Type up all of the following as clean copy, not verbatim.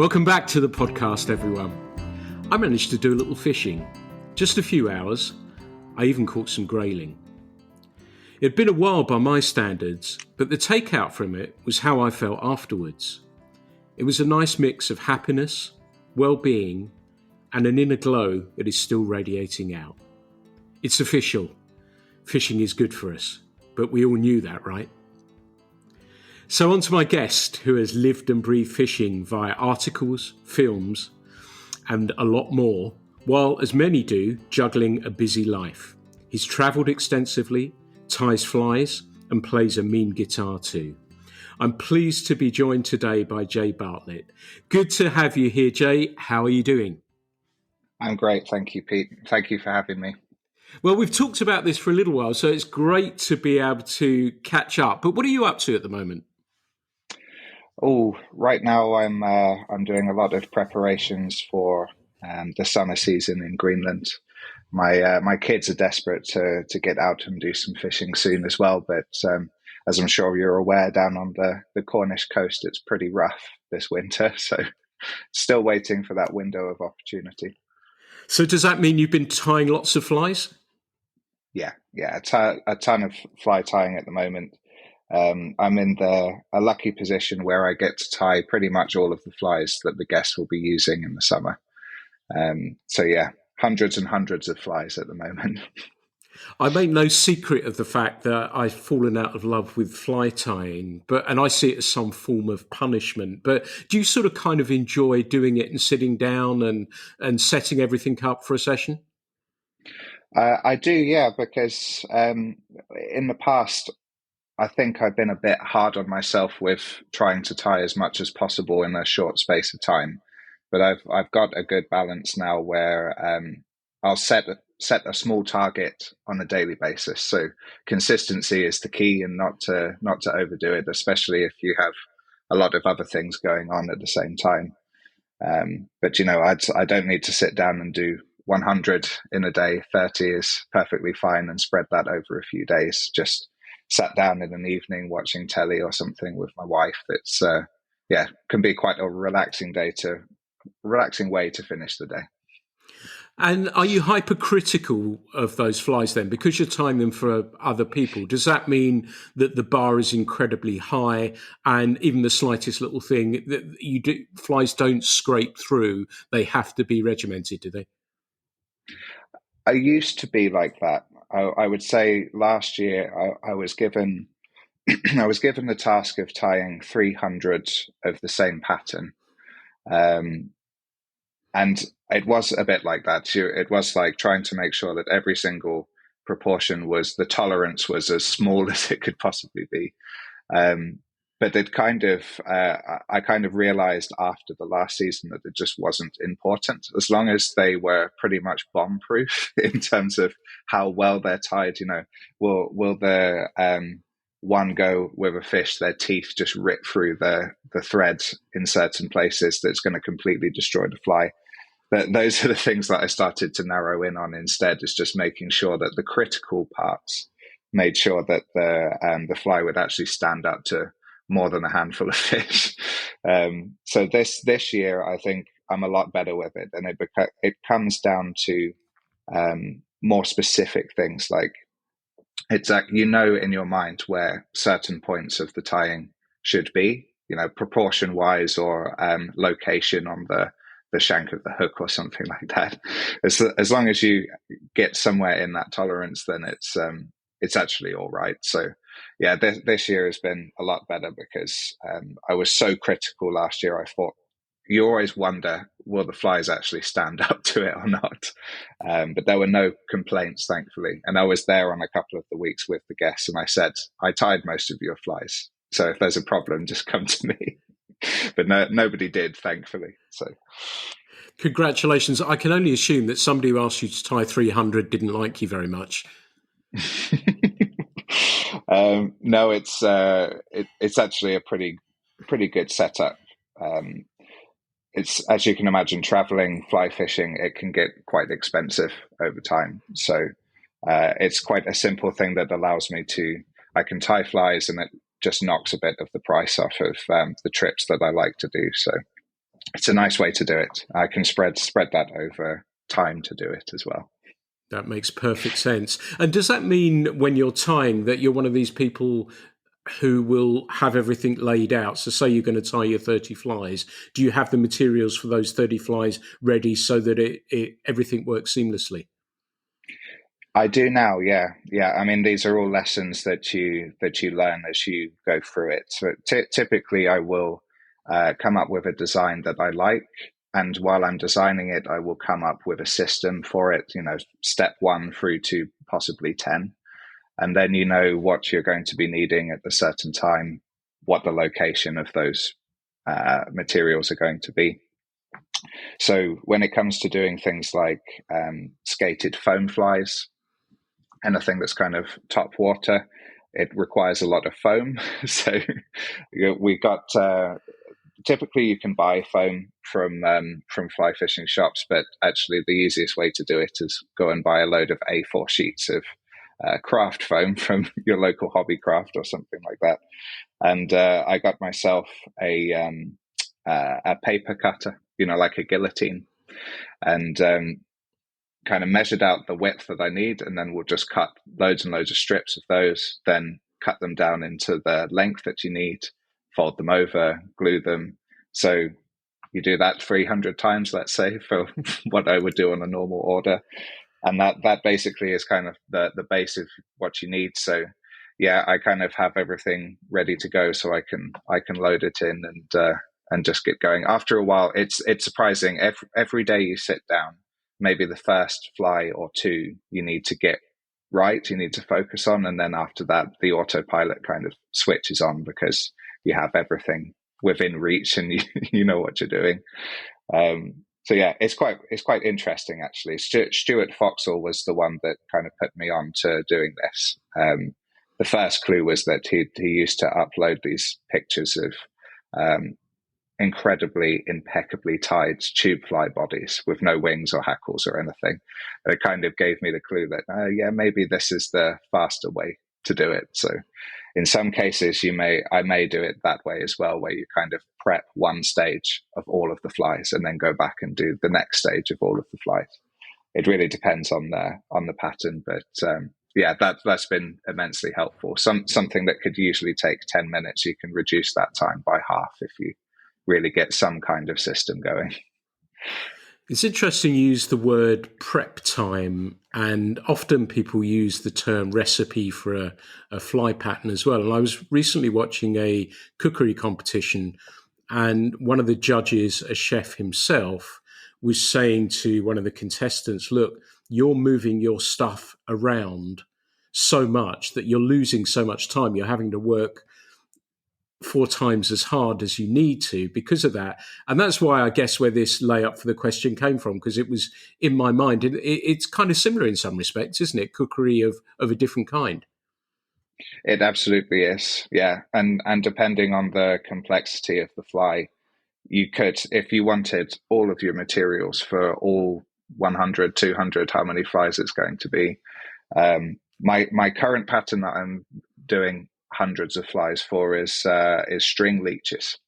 Welcome back to the podcast, everyone. I managed to do a little fishing. Just a few hours. I even caught some grayling. It had been a while by my standards, but the takeout from it was how I felt afterwards. It was a nice mix of happiness, well-being, and an inner glow that is still radiating out. It's official. Fishing is good for us, but we all knew that, right? So on to my guest, who has lived and breathed fishing via articles, films, and a lot more, while, as many do, juggling a busy life. He's travelled extensively, ties flies, and plays a mean guitar too. I'm pleased to be joined today by Jay Bartlett. Good to have you here, Jay. How are you doing? I'm great, thank you, Pete. Thank you for having me. Well, we've talked about this for a little while, so it's great to be able to catch up. But what are you up to at the moment? Oh, right now I'm doing a lot of preparations for the summer season in Greenland. My kids are desperate to get out and do some fishing soon as well. But as I'm sure you're aware, down on the Cornish coast, it's pretty rough this winter. So still waiting for that window of opportunity. So does that mean you've been tying lots of flies? Yeah, a ton of fly tying at the moment. I'm in a lucky position where I get to tie pretty much all of the flies that the guests will be using in the summer. So yeah, hundreds and hundreds of flies at the moment. I make no secret of the fact that I've fallen out of love with fly tying, and I see it as some form of punishment. But do you sort of kind of enjoy doing it and sitting down and setting everything up for a session? I do, yeah, because in the past, I think I've been a bit hard on myself with trying to tie as much as possible in a short space of time. But I've got a good balance now where I'll set a small target on a daily basis. So consistency is the key, and not to overdo it, especially if you have a lot of other things going on at the same time. But I don't need to sit down and do 100 in a day. 30 is perfectly fine, and spread that over a few days. Just sat down in an evening watching telly or something with my wife. It's can be quite a relaxing way to finish the day. And are you hypercritical of those flies then? Because you're tying them for other people, does that mean that the bar is incredibly high and even the slightest little thing that flies don't scrape through, they have to be regimented, do they? I used to be like that. I would say last year I was given I was given the task of tying 300 of the same pattern, and it was a bit like that. It was like trying to make sure that every single proportion the tolerance was as small as it could possibly be. But it I kind of realized after the last season that it just wasn't important. As long as they were pretty much bomb proof in terms of how well they're tied, will the one go with a fish, their teeth just rip through the threads in certain places that's going to completely destroy the fly. But those are the things that I started to narrow in on instead, is just making sure that the critical parts made sure that the fly would actually stand up to more than a handful of fish. So this year, I think I'm a lot better with it, and it comes down to more specific things, like it's like in your mind where certain points of the tying should be, proportion wise, or location on the shank of the hook or something like that. As long as you get somewhere in that tolerance, then it's actually all right. So yeah, this year has been a lot better because I was so critical last year. I thought, you always wonder, will the flies actually stand up to it or not? But there were no complaints, thankfully. And I was there on a couple of the weeks with the guests, and I said, I tied most of your flies, so if there's a problem, just come to me. But nobody did, thankfully. So congratulations. I can only assume that somebody who asked you to tie 300 didn't like you very much. No, it's actually a pretty good setup. It's, as you can imagine, traveling fly fishing, it can get quite expensive over time. So it's quite a simple thing that allows me I can tie flies, and it just knocks a bit of the price off of the trips that I like to do. So it's a nice way to do it. I can spread that over time to do it as well. That makes perfect sense. And does that mean when you're tying that you're one of these people who will have everything laid out? So say you're going to tie your 30 flies. Do you have the materials for those 30 flies ready so that everything works seamlessly? I do now, yeah. I mean, these are all lessons that you learn as you go through it. So typically, I will come up with a design that I like, and while I'm designing it, I will come up with a system for it. Step 1 through to possibly 10, and then you know what you're going to be needing at a certain time, what the location of those materials are going to be. So when it comes to doing things like skated foam flies, anything that's kind of top water, it requires a lot of foam. So we got typically you can buy foam from fly fishing shops, but actually the easiest way to do it is go and buy a load of A4 sheets of craft foam from your local hobby craft or something like that. And I got myself a paper cutter, like a guillotine, and kind of measured out the width that I need, and then we'll just cut loads and loads of strips of those, then cut them down into the length that you need, fold them over, glue them. So you do that 300 times, let's say, for what I would do on a normal order. And that basically is kind of the base of what you need. So yeah, I kind of have everything ready to go, so I can load it in and just get going. After a while, it's surprising. Every day you sit down, maybe the first fly or two you need to get right, you need to focus on, and then after that the autopilot kind of switches on because you have everything within reach and you know what you're doing. So yeah, it's quite interesting actually. Stuart Foxall was the one that kind of put me on to doing this. The first clue was that he used to upload these pictures of incredibly impeccably tied tube fly bodies with no wings or hackles or anything. And it kind of gave me the clue that yeah, maybe this is the faster way to do it. So in some cases I may do it that way as well, where you kind of prep one stage of all of the flies and then go back and do the next stage of all of the flies. It really depends on the pattern, but yeah, that's been immensely helpful. Something that could usually take 10 minutes, you can reduce that time by half if you really get some kind of system going. It's interesting you use the word prep time, and often people use the term recipe for a fly pattern as well. And I was recently watching a cookery competition, and one of the judges, a chef himself, was saying to one of the contestants, look, you're moving your stuff around so much that you're losing so much time. You're having to work 4 times as hard as you need to because of that. And that's why I guess where this layup for the question came from, because it was in my mind. It's kind of similar in some respects, isn't it? Cookery of a different kind. It absolutely is, yeah. And depending on the complexity of the fly, you could, if you wanted all of your materials for all 100, 200, how many flies it's going to be. My current pattern that I'm doing hundreds of flies for is string leeches.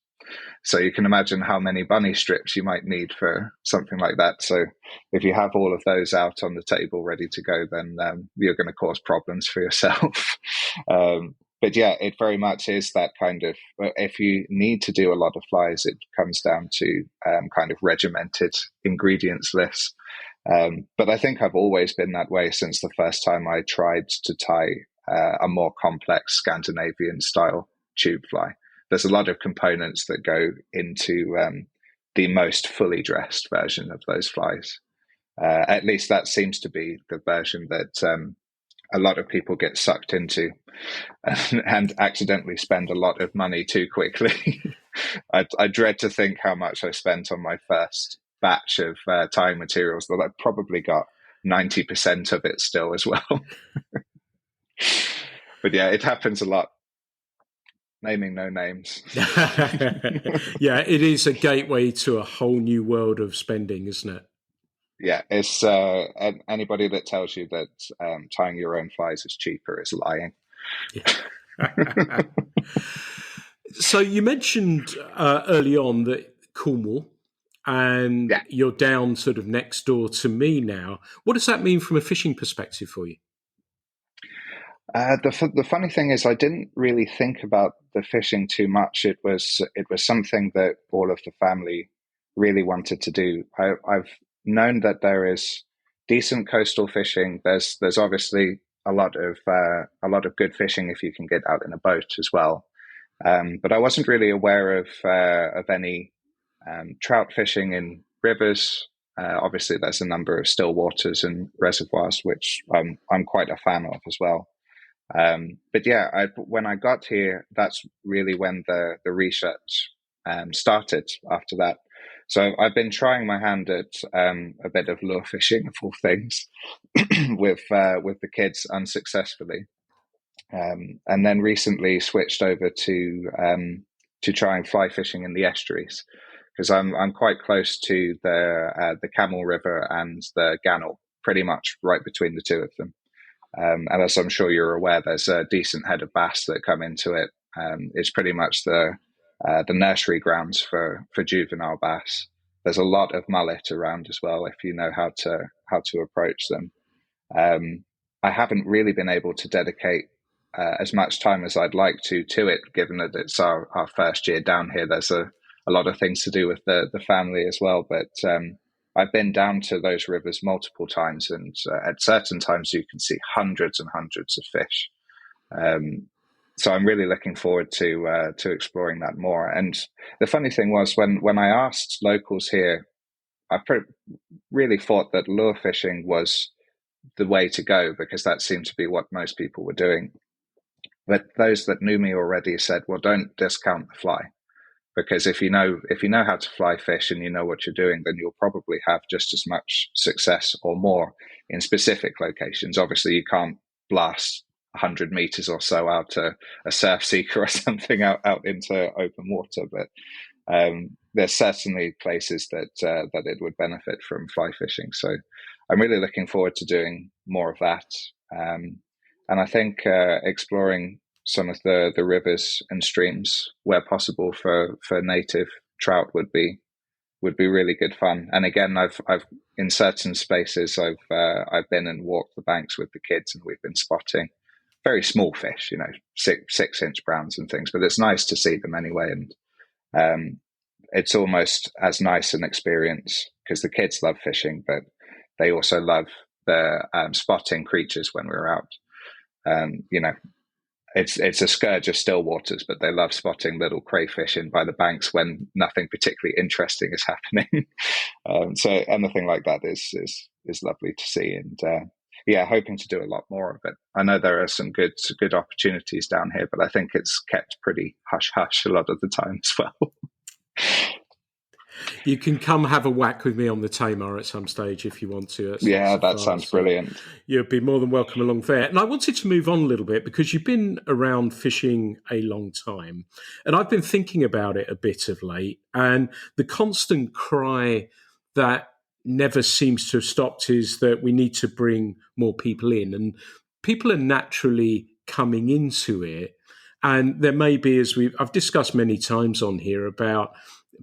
So you can imagine how many bunny strips you might need for something like that. So if you have all of those out on the table ready to go, then you're going to cause problems for yourself. But yeah, it very much is that kind of, if you need to do a lot of flies, it comes down to kind of regimented ingredients lists. But I think I've always been that way since the first time I tried to tie a more complex Scandinavian style tube fly. There's a lot of components that go into the most fully dressed version of those flies. At least that seems to be the version that a lot of people get sucked into and accidentally spend a lot of money too quickly. I dread to think how much I spent on my first batch of tying materials, that I probably got 90% of it still as well. But yeah, it happens a lot. Naming no names. Yeah, it is a gateway to a whole new world of spending, isn't it? Yeah, it's anybody that tells you that tying your own flies is cheaper is lying. So you mentioned early on that Cornwall and Yeah. you're down sort of next door to me now. What does that mean from a fishing perspective for you? The funny thing is, I didn't really think about the fishing too much. It was something that all of the family really wanted to do. I've known that there is decent coastal fishing. There's obviously a lot of good fishing if you can get out in a boat as well. But I wasn't really aware of any trout fishing in rivers. Obviously, there's a number of still waters and reservoirs, which I'm quite a fan of as well. But yeah, when I got here, that's really when the research started after that. So I've been trying my hand at a bit of lure fishing, of all things, with the kids unsuccessfully, and then recently switched over to trying fly fishing in the estuaries because I'm quite close to the Camel River and the Gannel, pretty much right between the two of them. And as I'm sure you're aware, there's a decent head of bass that come into it. It's pretty much the nursery grounds for juvenile bass. There's a lot of mullet around as well if you know how to approach them. I haven't really been able to dedicate as much time as I'd like to it, given that it's our first year down here. There's a lot of things to do with the family as well, but I've been down to those rivers multiple times, and at certain times you can see hundreds and hundreds of fish. So I'm really looking forward to exploring that more. And the funny thing was when I asked locals here, really thought that lure fishing was the way to go because that seemed to be what most people were doing. But those that knew me already said, "Well, don't discount the fly." Because if you know how to fly fish and you know what you're doing, then you'll probably have just as much success or more in specific locations. Obviously, you can't blast 100 meters or so out to a surf seeker or something out into open water, but there's certainly places that it would benefit from fly fishing. So I'm really looking forward to doing more of that, and I think exploring some of the rivers and streams where possible for native trout would be really good fun. And again, I've in certain spaces I've been and walked the banks with the kids, and we've been spotting very small fish, 6-inch browns and things. But it's nice to see them anyway, and it's almost as nice an experience because the kids love fishing, but they also love the spotting creatures when we're out. It's a scourge of still waters, but they love spotting little crayfish in by the banks when nothing particularly interesting is happening. So anything like that is lovely to see, and yeah, hoping to do a lot more of it. I know there are some good opportunities down here, but I think it's kept pretty hush hush a lot of the time as well. You can come have a whack with me on the Tamar at some stage if you want to. That's not Yeah, so that far. sounds brilliant. You'd be more than welcome along there. And I wanted to move on a little bit because you've been around fishing a long time. And I've been thinking about it a bit of late. And the constant cry that never seems to have stopped is that we need to bring more people in. And people are naturally coming into it. And there may be, I've discussed many times on here about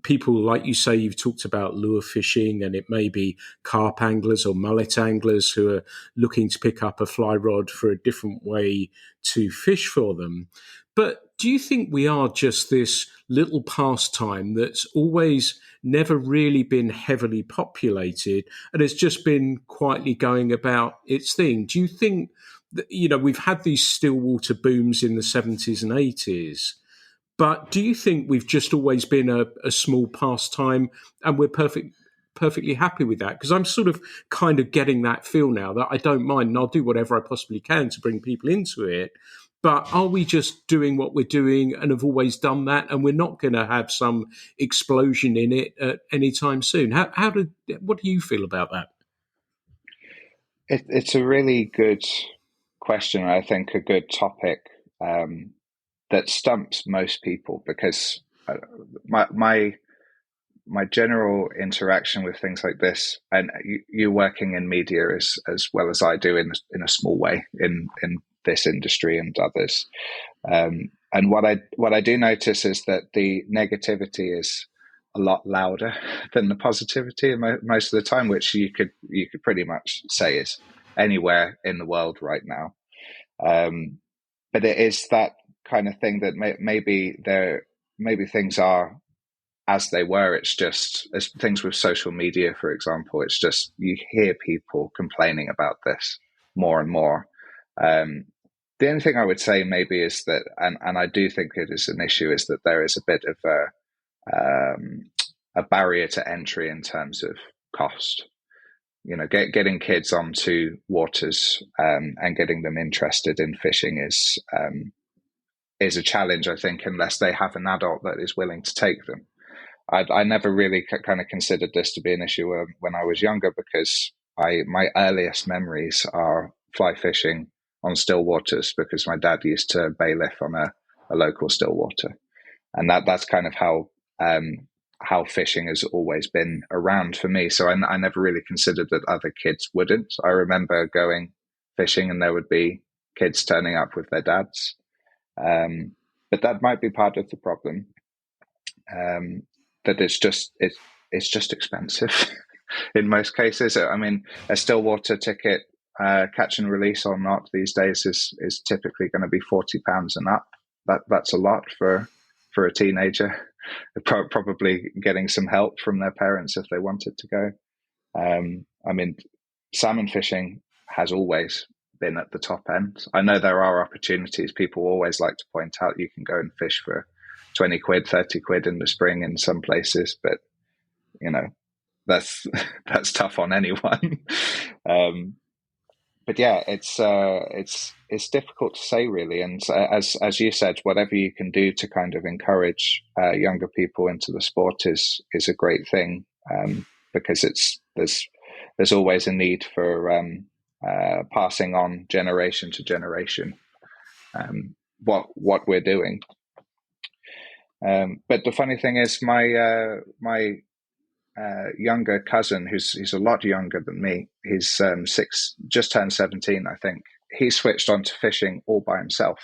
people, like you say, you've talked about lure fishing, and it may be carp anglers or mullet anglers who are looking to pick up a fly rod for a different way to fish for them. But do you think we are just this little pastime that's always never really been heavily populated and has just been quietly going about its thing? Do you think that, we've had these stillwater booms in the 70s and 80s, but do you think we've just always been a small pastime and we're perfectly happy with that? Because I'm sort of kind of getting that feel now that I don't mind and I'll do whatever I possibly can to bring people into it. But are we just doing what we're doing and have always done that, and we're not going to have some explosion in it at any time soon? What do you feel about that? It's a really good question. I think a good topic that stumps most people because my general interaction with things like this, and you working in media as well as I do in a small way in this industry and others, and what I do notice is that the negativity is a lot louder than the positivity most of the time, which you could pretty much say is anywhere in the world right now. But it is that kind of thing that maybe things are as they were. It's just as things with social media, for example. It's just you hear people complaining about this more and more. The only thing I would say maybe is that, and I do think it is an issue, is that there is a bit of a barrier to entry in terms of cost. Getting kids onto waters and getting them interested in fishing is a challenge, I think, unless they have an adult that is willing to take them. I never really kind of considered this to be an issue when I was younger, because my earliest memories are fly fishing on still waters, because my dad used to bailiff on a local still water, and that's kind of how fishing has always been around for me. So I never really considered that other kids wouldn't. I remember going fishing and there would be kids turning up with their dads, but that might be part of the problem. That it's just expensive in most cases. I mean, a still water ticket, catch and release or not, these days is typically going to be £40 and up. That's a lot for a teenager. Probably getting some help from their parents if they wanted to go. I mean, salmon fishing has always been at the top end. I know there are opportunities. People always like to point out you can go and fish for 20 quid, 30 quid in the spring in some places, but that's tough on anyone. But yeah, it's difficult to say really. And as you said, whatever you can do to kind of encourage younger people into the sport is a great thing, because there's always a need for passing on generation to generation what we're doing. But the funny thing is, my younger cousin, he's a lot younger than me, he's just turned 17, I think. He switched on to fishing all by himself,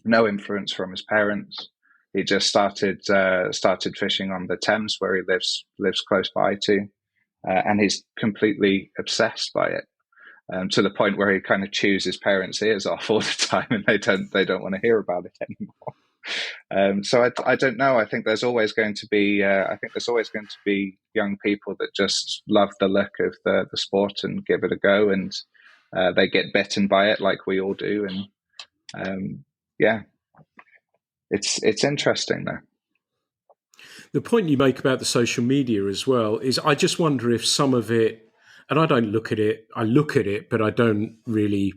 no influence from his parents. He just started fishing on the Thames, where he lives close by to, and he's completely obsessed by it, to the point where he kind of chews his parents' ears off all the time, and they don't want to hear about it anymore. So I don't know. I think there's always going to be young people that just love the look of the sport and give it a go, and they get bitten by it like we all do. And yeah, it's interesting though. The point you make about the social media as well is, I just wonder if some of it, and I don't look at it. I look at it, but I don't really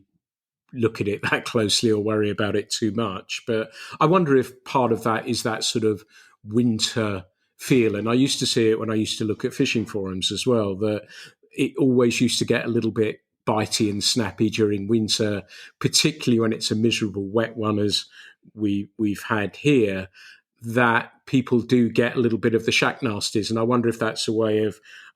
look at it that closely or worry about it too much. But I wonder if part of that is that sort of winter feel. And I used to see it when I used to look at fishing forums as well, that it always used to get a little bit bitey and snappy during winter, particularly when it's a miserable wet one as we've had here, that people do get a little bit of the shack nasties. And I wonder if that's a way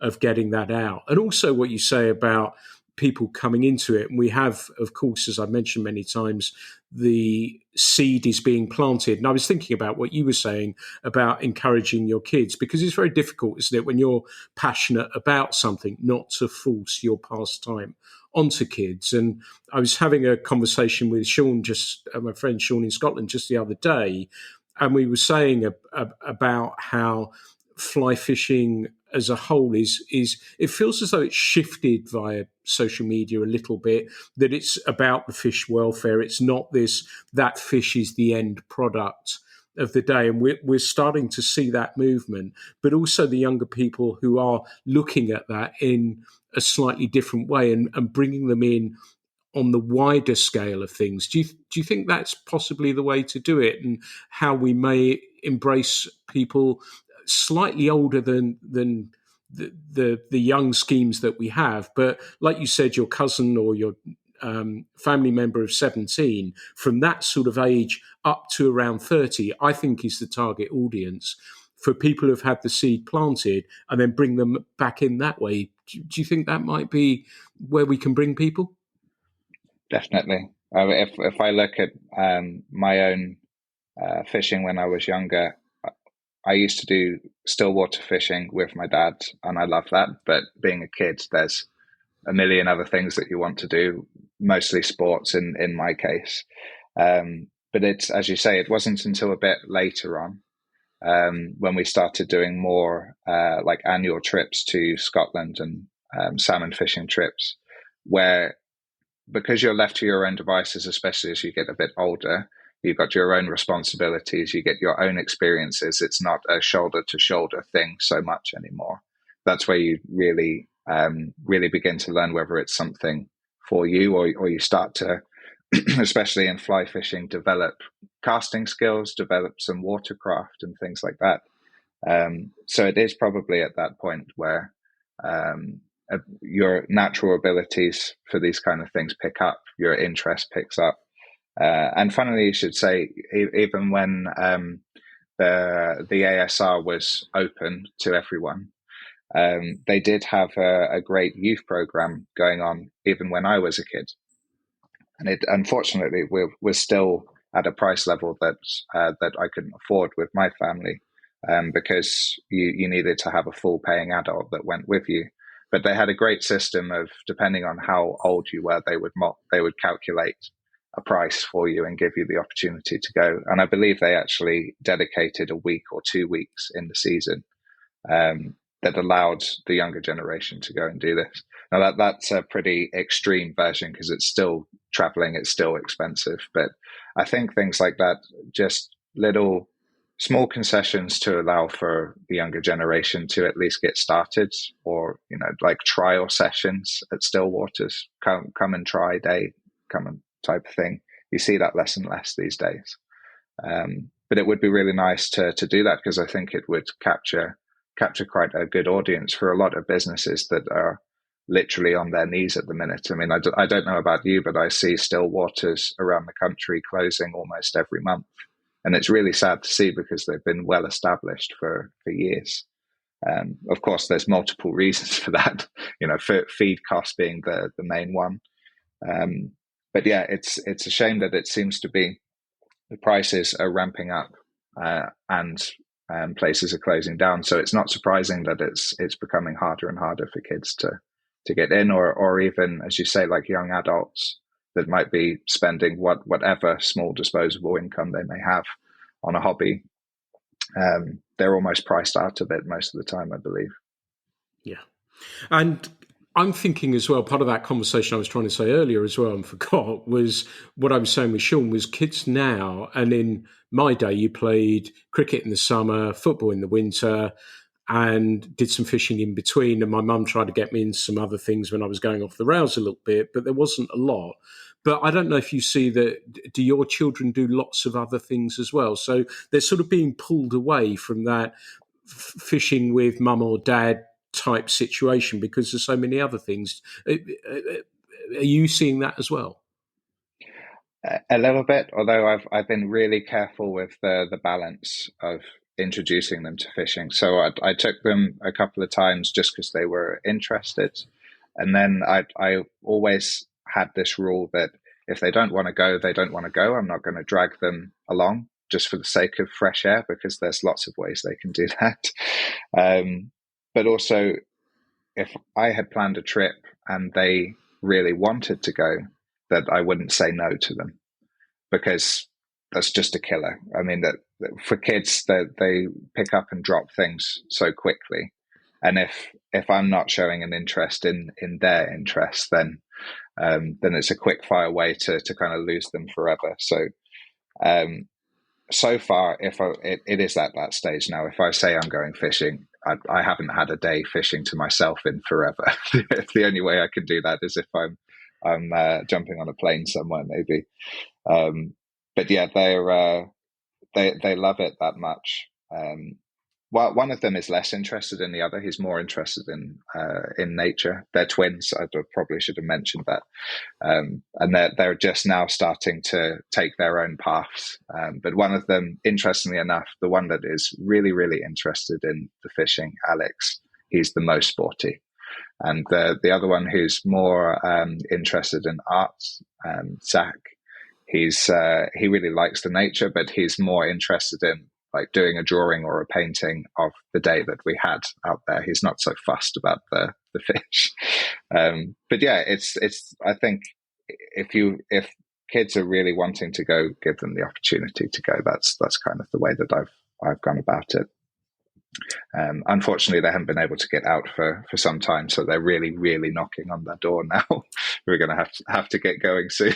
of getting that out. And also what you say about people coming into it. And we have, of course, as I mentioned many times, the seed is being planted. And I was thinking about what you were saying about encouraging your kids, because it's very difficult, isn't it, when you're passionate about something, not to force your pastime onto kids. And I was having a conversation with Sean, my friend Sean in Scotland, just the other day, and we were saying about how fly fishing as a whole is it feels as though it's shifted via social media a little bit, that it's about the fish welfare. It's not that fish is the end product of the day. And we're starting to see that movement, but also the younger people who are looking at that in a slightly different way and bringing them in on the wider scale of things. Do you think that's possibly the way to do it, and how we may embrace people slightly older than the young schemes that we have? But like you said, your cousin or your family member of 17, from that sort of age up to around 30, I think is the target audience for people who've had the seed planted, and then bring them back in that way. Do you think that might be where we can bring people? Definitely. If I look at my own fishing when I was younger, I used to do stillwater fishing with my dad, and I love that. But being a kid, there's a million other things that you want to do, mostly sports in my case. But it's, as you say, it wasn't until a bit later on, when we started doing more like annual trips to Scotland and salmon fishing trips, where, because you're left to your own devices, especially as you get a bit older, you've got your own responsibilities, you get your own experiences. It's not a shoulder to shoulder thing so much anymore. That's where you really begin to learn whether it's something for you, or you start to, especially in fly fishing, develop casting skills, develop some watercraft and things like that. So it is probably at that point where your natural abilities for these kind of things pick up, your interest picks up. And funnily, you should say, even when the ASR was open to everyone, they did have a great youth program going on even when I was a kid. And it, unfortunately, was still at a price level that I couldn't afford with my family, because you needed to have a full paying adult that went with you. But they had a great system of, depending on how old you were, they would calculate a price for you and give you the opportunity to go. And I believe they actually dedicated a week or 2 weeks in the season that allowed the younger generation to go and do this. Now that's a pretty extreme version, because it's still traveling, it's still expensive. But I think things like that, just little small concessions to allow for the younger generation to at least get started, or, like trial sessions at Stillwaters, come and try day, come and type of thing. You see that less and less these days. But it would be really nice to do that, because I think it would capture quite a good audience for a lot of businesses that are literally on their knees at the minute. I mean, I don't know about you, but I see still waters around the country closing almost every month. And it's really sad to see, because they've been well established for years. Of course, there's multiple reasons for that, feed costs being the main one. But yeah, it's a shame that it seems to be the prices are ramping up, and places are closing down. So it's not surprising that it's becoming harder and harder for kids to get in, or even, as you say, like young adults that might be spending whatever small disposable income they may have on a hobby. They're almost priced out of it most of the time, I believe. Yeah. And I'm thinking as well, part of that conversation I was trying to say earlier as well and forgot, was what I was saying with Sean, was kids now, and in my day, you played cricket in the summer, football in the winter, and did some fishing in between. And my mum tried to get me into some other things when I was going off the rails a little bit, but there wasn't a lot. But I don't know if you see that, do your children do lots of other things as well? So they're sort of being pulled away from that fishing with mum or dad type situation because there's so many other things. Are you seeing that as well? A little bit, although I've been really careful with the balance of introducing them to fishing. So I took them a couple of times just because they were interested, and then I always had this rule that if they don't want to go, they don't want to go. I'm not going to drag them along just for the sake of fresh air, because there's lots of ways they can do that. But also, if I had planned a trip and they really wanted to go, that I wouldn't say no to them, because that's just a killer. I mean, that for kids, they pick up and drop things so quickly, and if I'm not showing an interest in their interest, then it's a quick fire way to kind of lose them forever. So so far, it is at that stage now. If I say I'm going fishing, I haven't had a day fishing to myself in forever. The only way I can do that is if I'm jumping on a plane somewhere, maybe. But yeah, they love it that much. Well, one of them is less interested in the other. He's more interested in nature. They're twins. I probably should have mentioned that. And they're just now starting to take their own paths. But one of them, interestingly enough, the one that is really, really interested in the fishing, Alex, he's the most sporty. And the other one who's more interested in art, Zach, he really likes the nature, but he's more interested in like doing a drawing or a painting of the day that we had out there. He's not so fussed about the fish. But yeah, it's I think if kids are really wanting to go, give them the opportunity to go. That's kind of the way that I've gone about it. Unfortunately, they haven't been able to get out for some time, so they're really, really knocking on their door now. We're going to have to get going soon.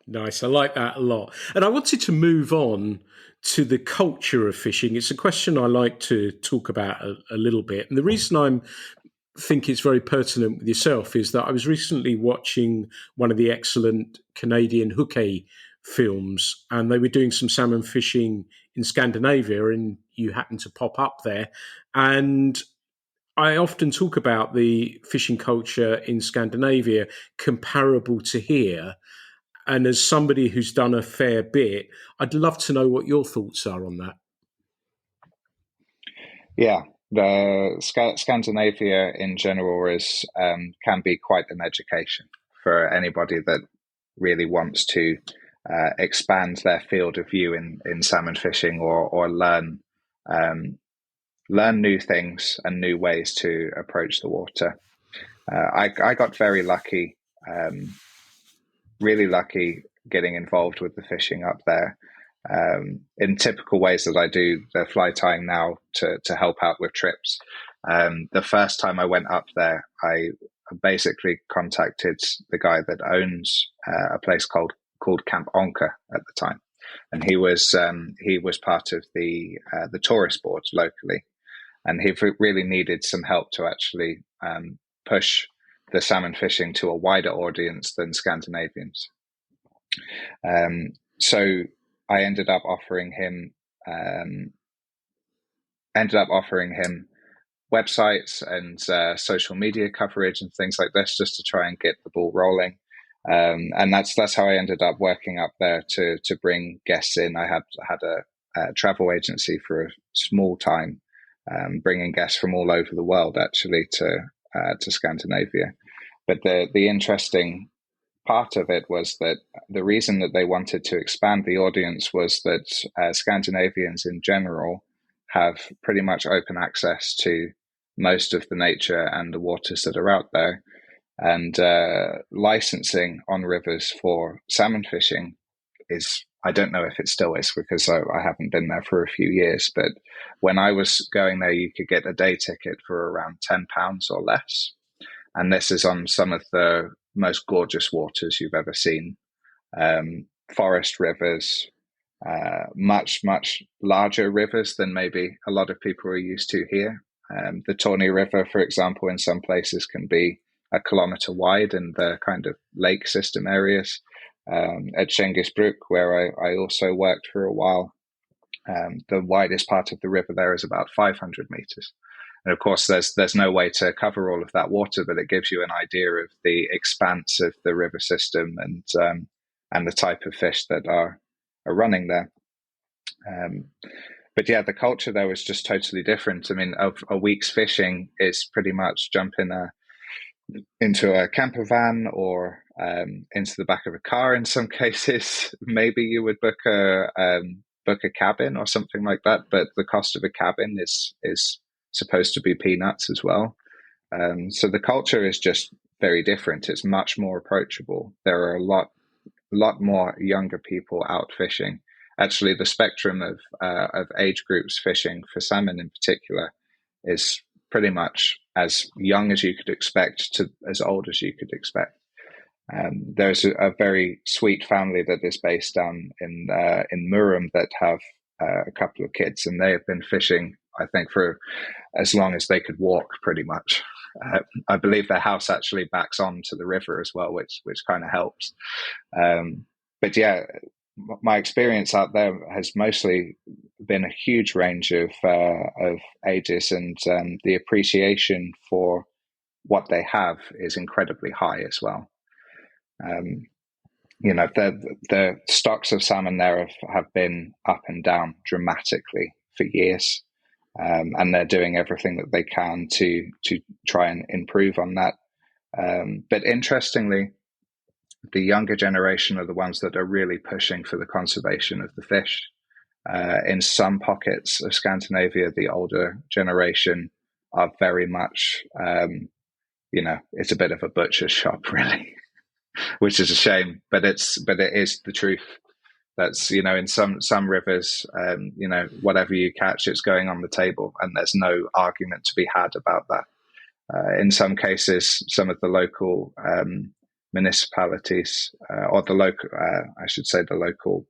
Nice. I like that a lot. And I wanted to move on to the culture of fishing. It's a question I like to talk about a little bit. And the reason I think it's very pertinent with yourself is that I was recently watching one of the excellent Canadian hooké films, and they were doing some salmon fishing in Scandinavia, and you happened to pop up there. And I often talk about the fishing culture in Scandinavia comparable to here. And as somebody who's done a fair bit, I'd love to know what your thoughts are on that. Yeah, the Scandinavia in general is can be quite an education for anybody that really wants to expand their field of view in salmon fishing, or learn new things and new ways to approach the water. I got very lucky, really lucky, getting involved with the fishing up there. In typical ways that I do the fly tying now to help out with trips. The first time I went up there, I basically contacted the guy that owns a place called Camp Onka at the time, and he was part of the tourist board locally, and he really needed some help to actually push the salmon fishing to a wider audience than Scandinavians. So I ended up offering him websites and social media coverage and things like this, just to try and get the ball rolling. And that's how I ended up working up there to bring guests in. I had a travel agency for a small time, bringing guests from all over the world actually to Scandinavia. But the interesting part of it was that the reason that they wanted to expand the audience was that Scandinavians in general have pretty much open access to most of the nature and the waters that are out there. And licensing on rivers for salmon fishing is, I don't know if it still is because I haven't been there for a few years, but when I was going there, you could get a day ticket for around £10 or less. And this is on some of the most gorgeous waters you've ever seen. Forest rivers, much, much larger rivers than maybe a lot of people are used to here. The Tawny River, for example, in some places can be a kilometre wide in the kind of lake system areas. At Schengisbruk, where I also worked for a while, the widest part of the river there is about 500 metres. And of course, there's no way to cover all of that water, but it gives you an idea of the expanse of the river system and the type of fish that are running there. But yeah, the culture there was just totally different. I mean, a week's fishing is pretty much jump into a camper van or into the back of a car in some cases. Maybe you would book a cabin or something like that, but the cost of a cabin is supposed to be peanuts as well. So the culture is just very different. It's much more approachable. There are a lot more younger people out fishing. Actually, the spectrum of age groups fishing for salmon in particular is pretty much as young as you could expect to as old as you could expect. There's a very sweet family that is based down in Murum that have a couple of kids, and they have been fishing, I think, for as long as they could walk, pretty much. I believe their house actually backs onto the river as well, which kind of helps. But yeah, my experience out there has mostly been a huge range of ages, and the appreciation for what they have is incredibly high as well. The stocks of salmon there have been up and down dramatically for years, and they're doing everything that they can to try and improve on that. But interestingly, the younger generation are the ones that are really pushing for the conservation of the fish. In some pockets of Scandinavia, the older generation are very much, it's a bit of a butcher's shop, really, which is a shame, but it is the truth. That's, in some rivers, whatever you catch, it's going on the table, and there's no argument to be had about that. In some cases, some of the local municipalities, or the local, I should say, the local,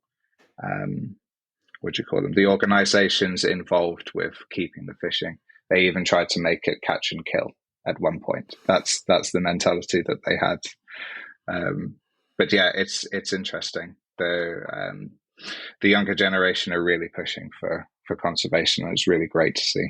what do you call them? The organisations involved with keeping the fishing, they even tried to make it catch and kill at one point. That's the mentality that they had. But yeah, it's interesting. The younger generation are really pushing for conservation. It's really great to see.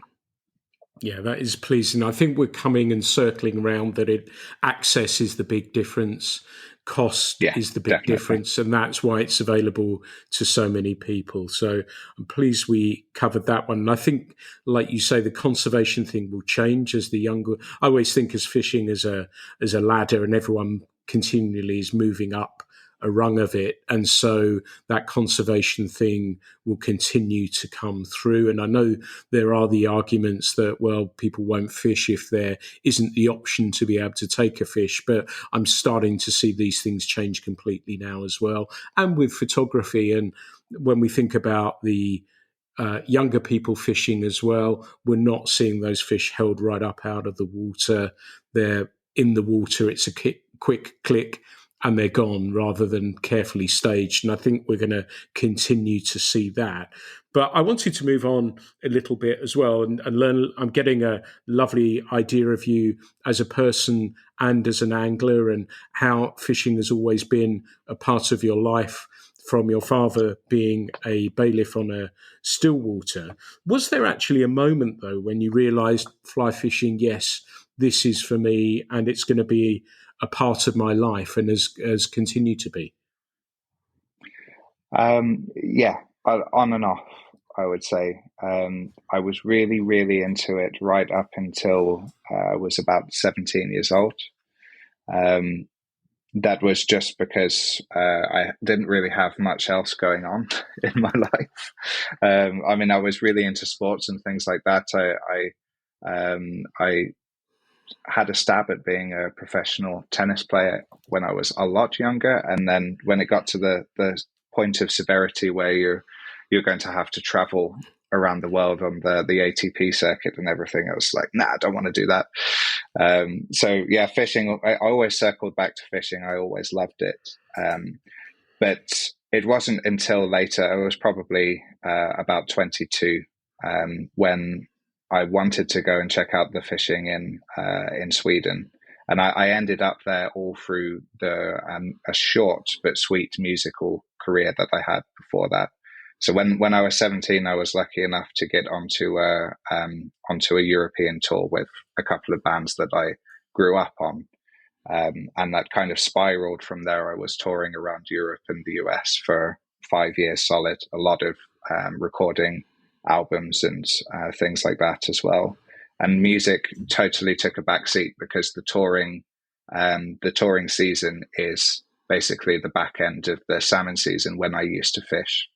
Yeah, that is pleasing. I think we're coming and circling around that access is the big difference, cost is the big definitely. difference, and that's why it's available to so many people. So I'm pleased we covered that one. And I think, like you say, the conservation thing will change as the younger. I always think as fishing as a ladder, and everyone continually is moving up a rung of it, and so that conservation thing will continue to come through. And I know there are the arguments that, well, people won't fish if there isn't the option to be able to take a fish, but I'm starting to see these things change completely now as well. And with photography, and when we think about the younger people fishing as well, we're not seeing those fish held right up out of the water. They're in the water, it's a quick click, and they're gone, rather than carefully staged. And I think we're going to continue to see that. But I wanted to move on a little bit as well and learn. I'm getting a lovely idea of you as a person and as an angler, and how fishing has always been a part of your life, from your father being a bailiff on a still water. Was there actually a moment, though, when you realised fly fishing, yes, this is for me, and it's going to be a part of my life, and has continued to be? Yeah, on and off, I would say. I was really, really into it right up until I was about 17 years old. That was just because I didn't really have much else going on in my life. I was really into sports and things like that. I had a stab at being a professional tennis player when I was a lot younger, and then when it got to the point of severity where you're going to have to travel around the world on the ATP circuit and everything, I was like, nah, I don't want to do that. So yeah, fishing, I always circled back to fishing. I always loved it. But it wasn't until later, I was probably about 22, when I wanted to go and check out the fishing in Sweden. And I ended up there all through a short but sweet musical career that I had before that. So when I was 17, I was lucky enough to get onto a European tour with a couple of bands that I grew up on. And that kind of spiraled from there. I was touring around Europe and the US for 5 years solid, a lot of recording albums and things like that as well. And music totally took a backseat because the touring season is basically the back end of the salmon season when I used to fish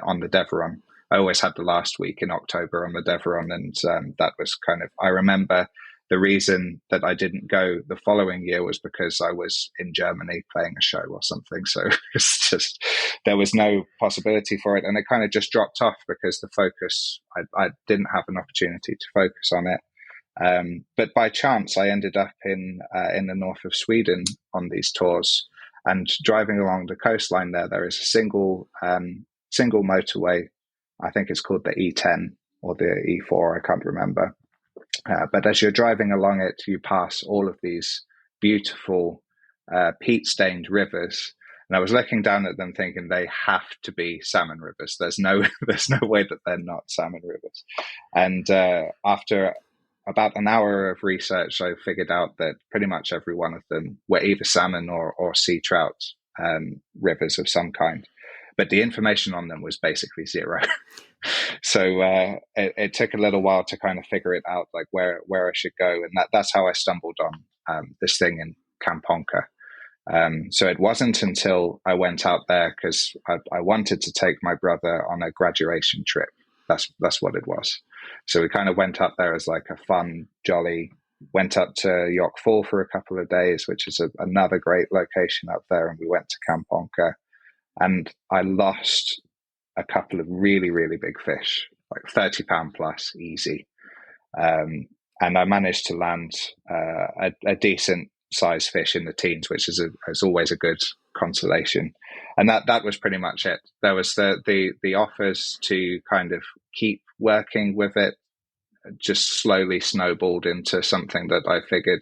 on the Deveron. I always had the last week in October on the Deveron, and that was kind of, I remember the reason that I didn't go the following year was because I was in Germany playing a show or something. So it's just, there was no possibility for it. And it kind of just dropped off because the focus, I didn't have an opportunity to focus on it. But by chance, I ended up in the north of Sweden on these tours, and driving along the coastline there is a single motorway. I think it's called the E10 or the E4. I can't remember. But as you're driving along it, you pass all of these beautiful peat-stained rivers. And I was looking down at them thinking they have to be salmon rivers. There's no way that they're not salmon rivers. And after about an hour of research, I figured out that pretty much every one of them were either salmon or sea trout rivers of some kind. But the information on them was basically zero. So it took a little while to kind of figure it out, like where I should go. And that's how I stumbled on this thing in Kamponka. So it wasn't until I went out there because I wanted to take my brother on a graduation trip. That's what it was. So we kind of went up there as like a fun, jolly. Went up to York Fall for a couple of days, which is another great location up there, and we went to Camp Onka, and I lost a couple of really, really big fish, like 30-pound plus, easy. And I managed to land a decent size fish in the teens, which is always a good consolation. And that was pretty much it. There was the offers to kind of keep working with it, just slowly snowballed into something that I figured,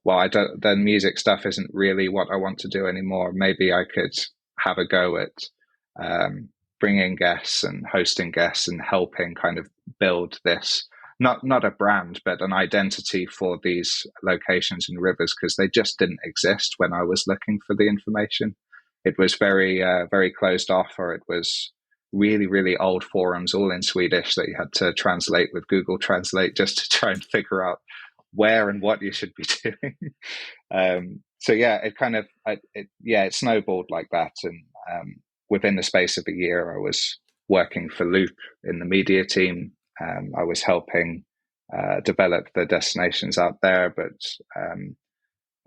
well, the music stuff isn't really what I want to do anymore. Maybe I could have a go at bringing guests and hosting guests and helping kind of build this, not a brand, but an identity for these locations and rivers, because they just didn't exist when I was looking for the information. It was very, very closed off, or it was really, really old forums, all in Swedish, that you had to translate with Google Translate just to try and figure out where and what you should be doing. So yeah, it snowballed like that. And within the space of a year, I was working for Loop in the media team. I was helping develop the destinations out there, but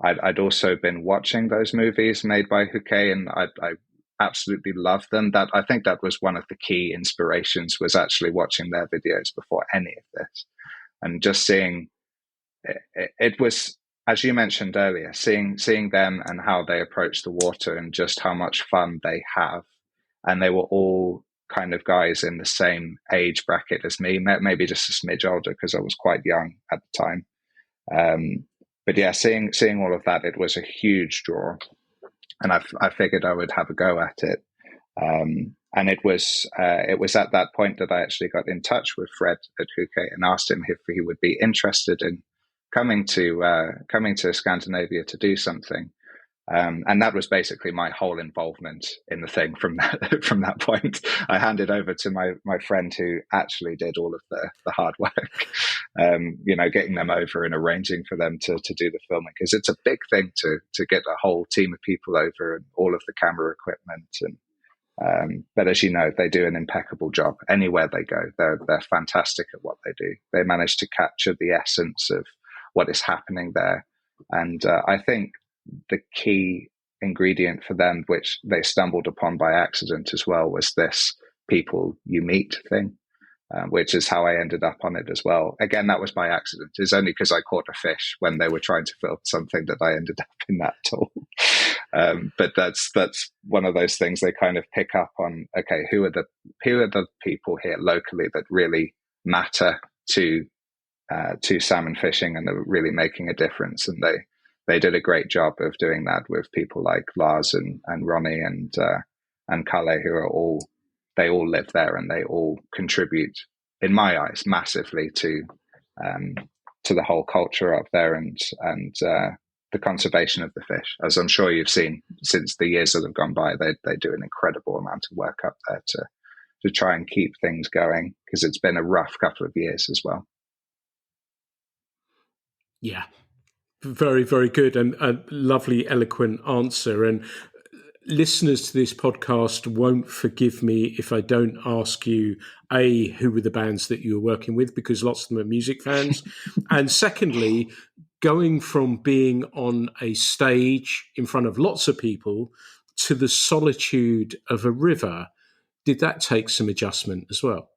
I'd also been watching those movies made by Huke, and I absolutely loved them. That I think that was one of the key inspirations, was actually watching their videos before any of this, and just seeing it was, as you mentioned earlier, seeing them and how they approach the water and just how much fun they have. And they were all kind of guys in the same age bracket as me, maybe just a smidge older because I was quite young at the time. But yeah, seeing all of that, it was a huge draw, and I figured I would have a go at it. And it was at that point that I actually got in touch with Fred at Huke and asked him if he would be interested in coming to Scandinavia to do something. And that was basically my whole involvement in the thing from that point. I handed over to my friend who actually did all of the hard work, getting them over and arranging for them to do the filming, because it's a big thing to get a whole team of people over and all of the camera equipment. And but as you know, they do an impeccable job anywhere they go. They're fantastic at what they do. They manage to capture the essence of what is happening there. And I think the key ingredient for them, which they stumbled upon by accident as well, was this people you meet thing, which is how I ended up on it as well. Again, that was by accident. It's only because I caught a fish when they were trying to film something that I ended up in that tool. But that's one of those things they kind of pick up on. Okay, who are the people here locally that really matter to salmon fishing and are really making a difference? And they did a great job of doing that with people like Lars and Ronnie and Kalle, who are all live there, and they all contribute, in my eyes, massively to the whole culture up there and the conservation of the fish. As I'm sure you've seen since the years that have gone by, they do an incredible amount of work up there to try and keep things going, because it's been a rough couple of years as well. Yeah. Very, very good, and a lovely, eloquent answer. And listeners to this podcast won't forgive me if I don't ask you, A, who were the bands that you were working with, because lots of them are music fans. And secondly, going from being on a stage in front of lots of people to the solitude of a river, did that take some adjustment as well?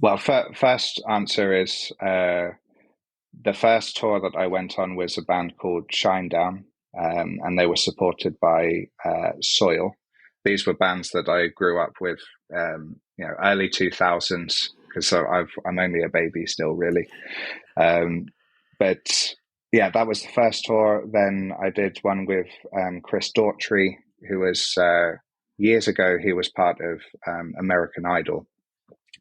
Well, first answer is the first tour that I went on was a band called Shinedown, and they were supported by Soil. These were bands that I grew up with, early 2000s, because I'm only a baby still, really. But yeah, that was the first tour. Then I did one with Chris Daughtry, who was years ago. He was part of American Idol.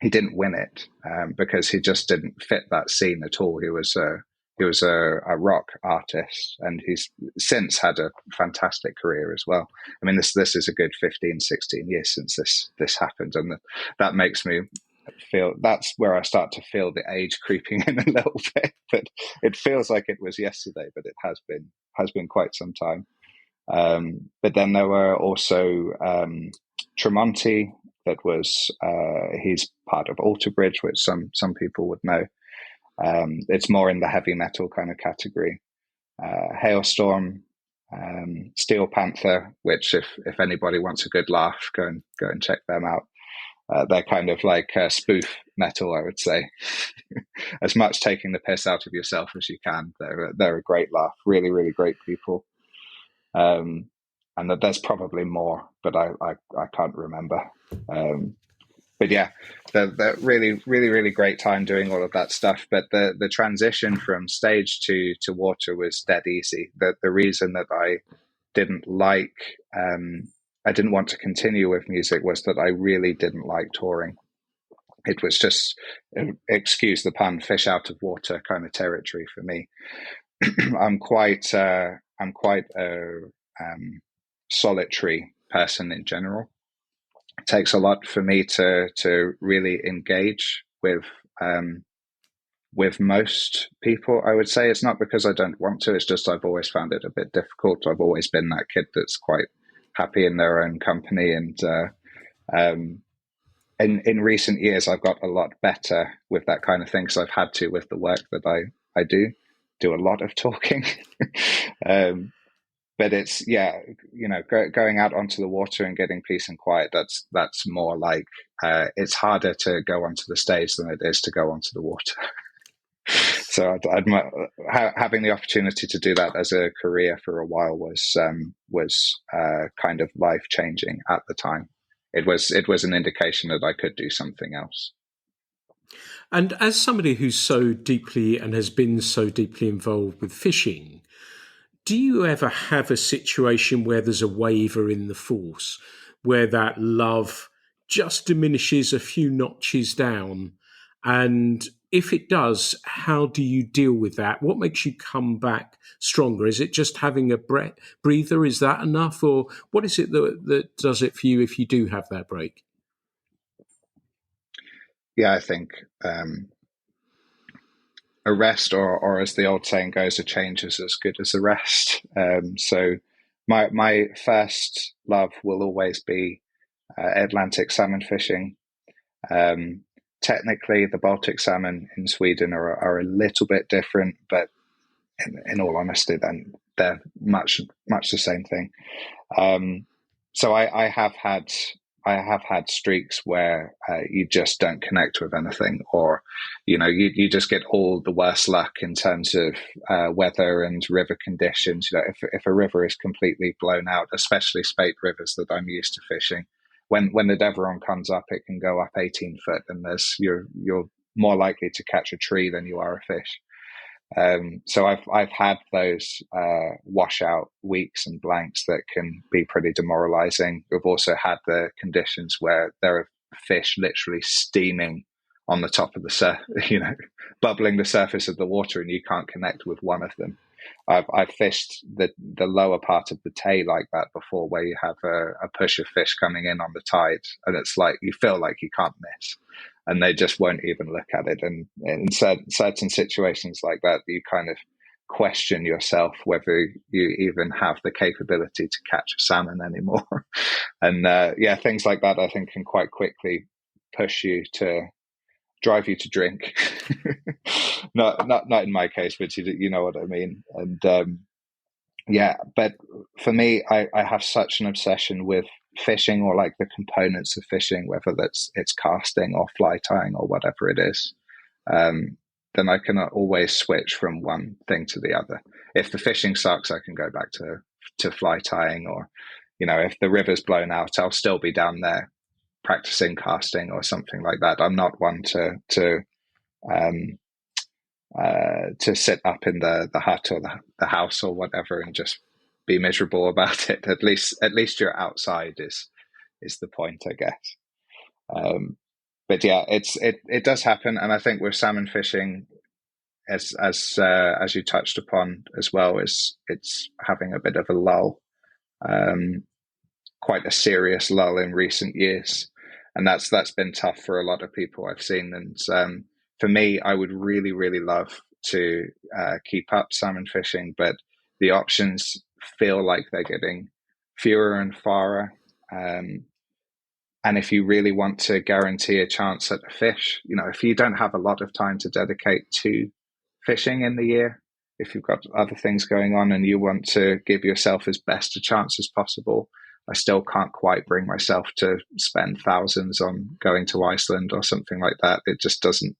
He didn't win it because he just didn't fit that scene at all. He was a rock artist, and he's since had a fantastic career as well. I mean, this is a good 15, 16 years since this happened, and that makes me feel that's where I start to feel the age creeping in a little bit. But it feels like it was yesterday, but it has been quite some time. But then there were also Tremonti. That was he's part of Alter Bridge, which some people would know. It's more in the heavy metal kind of category. Hailstorm, Steel Panther, which if anybody wants a good laugh, go and check them out. They're kind of like spoof metal, I would say. As much taking the piss out of yourself as you can. They're a great laugh. Really, really great people. And there's probably more, but I can't remember. But yeah, the really, really, really great time doing all of that stuff. But the transition from stage to water was dead easy. The reason that I didn't I didn't want to continue with music was that I really didn't like touring. It was just, excuse the pun, fish out of water kind of territory for me. I'm quite a solitary person in general. It takes a lot for me to really engage with most people. I would say it's not because I don't want to. It's just I've always found it a bit difficult. I've always been that kid that's quite happy in their own company, and in recent years I've got a lot better with that kind of thing because I've had to with the work that I do a lot of talking. But it's going out onto the water and getting peace and quiet. That's more like it's harder to go onto the stage than it is to go onto the water. So having the opportunity to do that as a career for a while was kind of life changing at the time. It was an indication that I could do something else. And as somebody who's so deeply and has been so deeply involved with fishing, do you ever have a situation where there's a waver in the force, where that love just diminishes a few notches down? And if it does, how do you deal with that? What makes you come back stronger? Is it just having a breather? Is that enough? Or what is it that does it for you if you do have that break? Yeah, I think a rest, or as the old saying goes, a change is as good as a rest. So my first love will always be Atlantic salmon fishing. Technically, the Baltic salmon in Sweden are a little bit different, but in all honesty, then they're much the same thing. So I have had streaks where you just don't connect with anything, or you just get all the worst luck in terms of weather and river conditions. If a river is completely blown out, especially spate rivers that I'm used to fishing, when the Deveron comes up, it can go up 18 foot, and you're more likely to catch a tree than you are a fish. So I've had those washout weeks and blanks that can be pretty demoralizing. We've also had the conditions where there are fish literally steaming on the top of the bubbling the surface of the water, and you can't connect with one of them. I've fished the lower part of the Tay like that before, where you have a push of fish coming in on the tide, and it's like you feel like you can't miss, and they just won't even look at it. And in certain situations like that, you kind of question yourself whether you even have the capability to catch a salmon anymore. And things like that I think can quite quickly drive you to drink. not in my case, but you know what I mean. And but for me, I have such an obsession with fishing, or like the components of fishing, whether it's casting or fly tying or whatever it is. Then I can always switch from one thing to the other. If the fishing sucks, I can go back to fly tying, or if the river's blown out, I'll still be down there practicing casting or something like that. I'm not one to sit up in the hut or the house or whatever and just be miserable about it. At least you're outside is the point, I guess. But yeah, it does happen, and I think with salmon fishing, as you touched upon as well, it's having a bit of a lull, quite a serious lull in recent years. and that's been tough for a lot of people I've seen. And for me, I would really, really love to keep up salmon fishing, but the options feel like they're getting fewer and farer. And if you really want to guarantee a chance at a fish, if you don't have a lot of time to dedicate to fishing in the year, if you've got other things going on and you want to give yourself as best a chance as possible, I still can't quite bring myself to spend thousands on going to Iceland or something like that. It just doesn't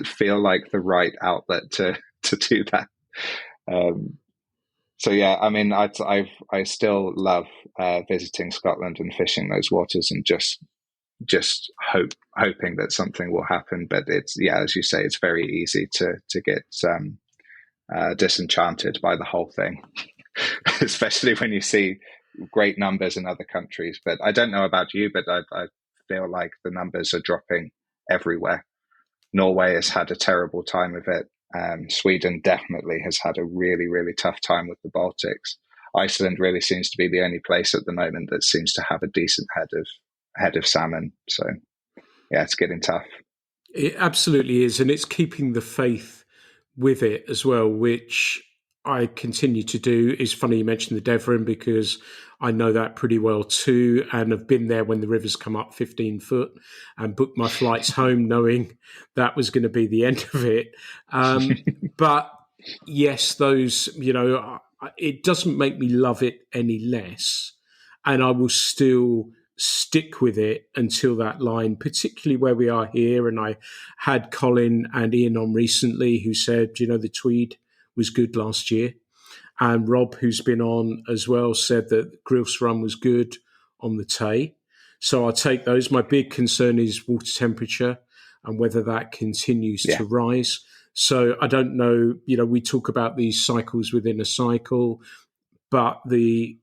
feel like the right outlet to do that. So yeah, I mean, I still love visiting Scotland and fishing those waters and just hoping that something will happen. But it's, yeah, as you say, it's very easy to get disenchanted by the whole thing, especially when you see great numbers in other countries. But I don't know about you, but I feel like the numbers are dropping everywhere. Norway has had a terrible time of it. Sweden definitely has had a really, really tough time with the Baltics. Iceland really seems to be the only place at the moment that seems to have a decent head of salmon. So yeah, it's getting tough. It absolutely is, and it's keeping the faith with it as well, which I continue to do. It's funny you mentioned the Devon because I know that pretty well too, and have been there when the rivers come up 15 foot and booked my flights home knowing that was going to be the end of it. But yes, those, it doesn't make me love it any less, and I will still stick with it until that line, particularly where we are here. And I had Colin and Ian on recently who said, the Tweed was good last year. And Rob, who's been on as well, said that Grilse Run was good on the Tay. So I'll take those. My big concern is water temperature and whether that continues to rise. So I don't know, we talk about these cycles within a cycle, but the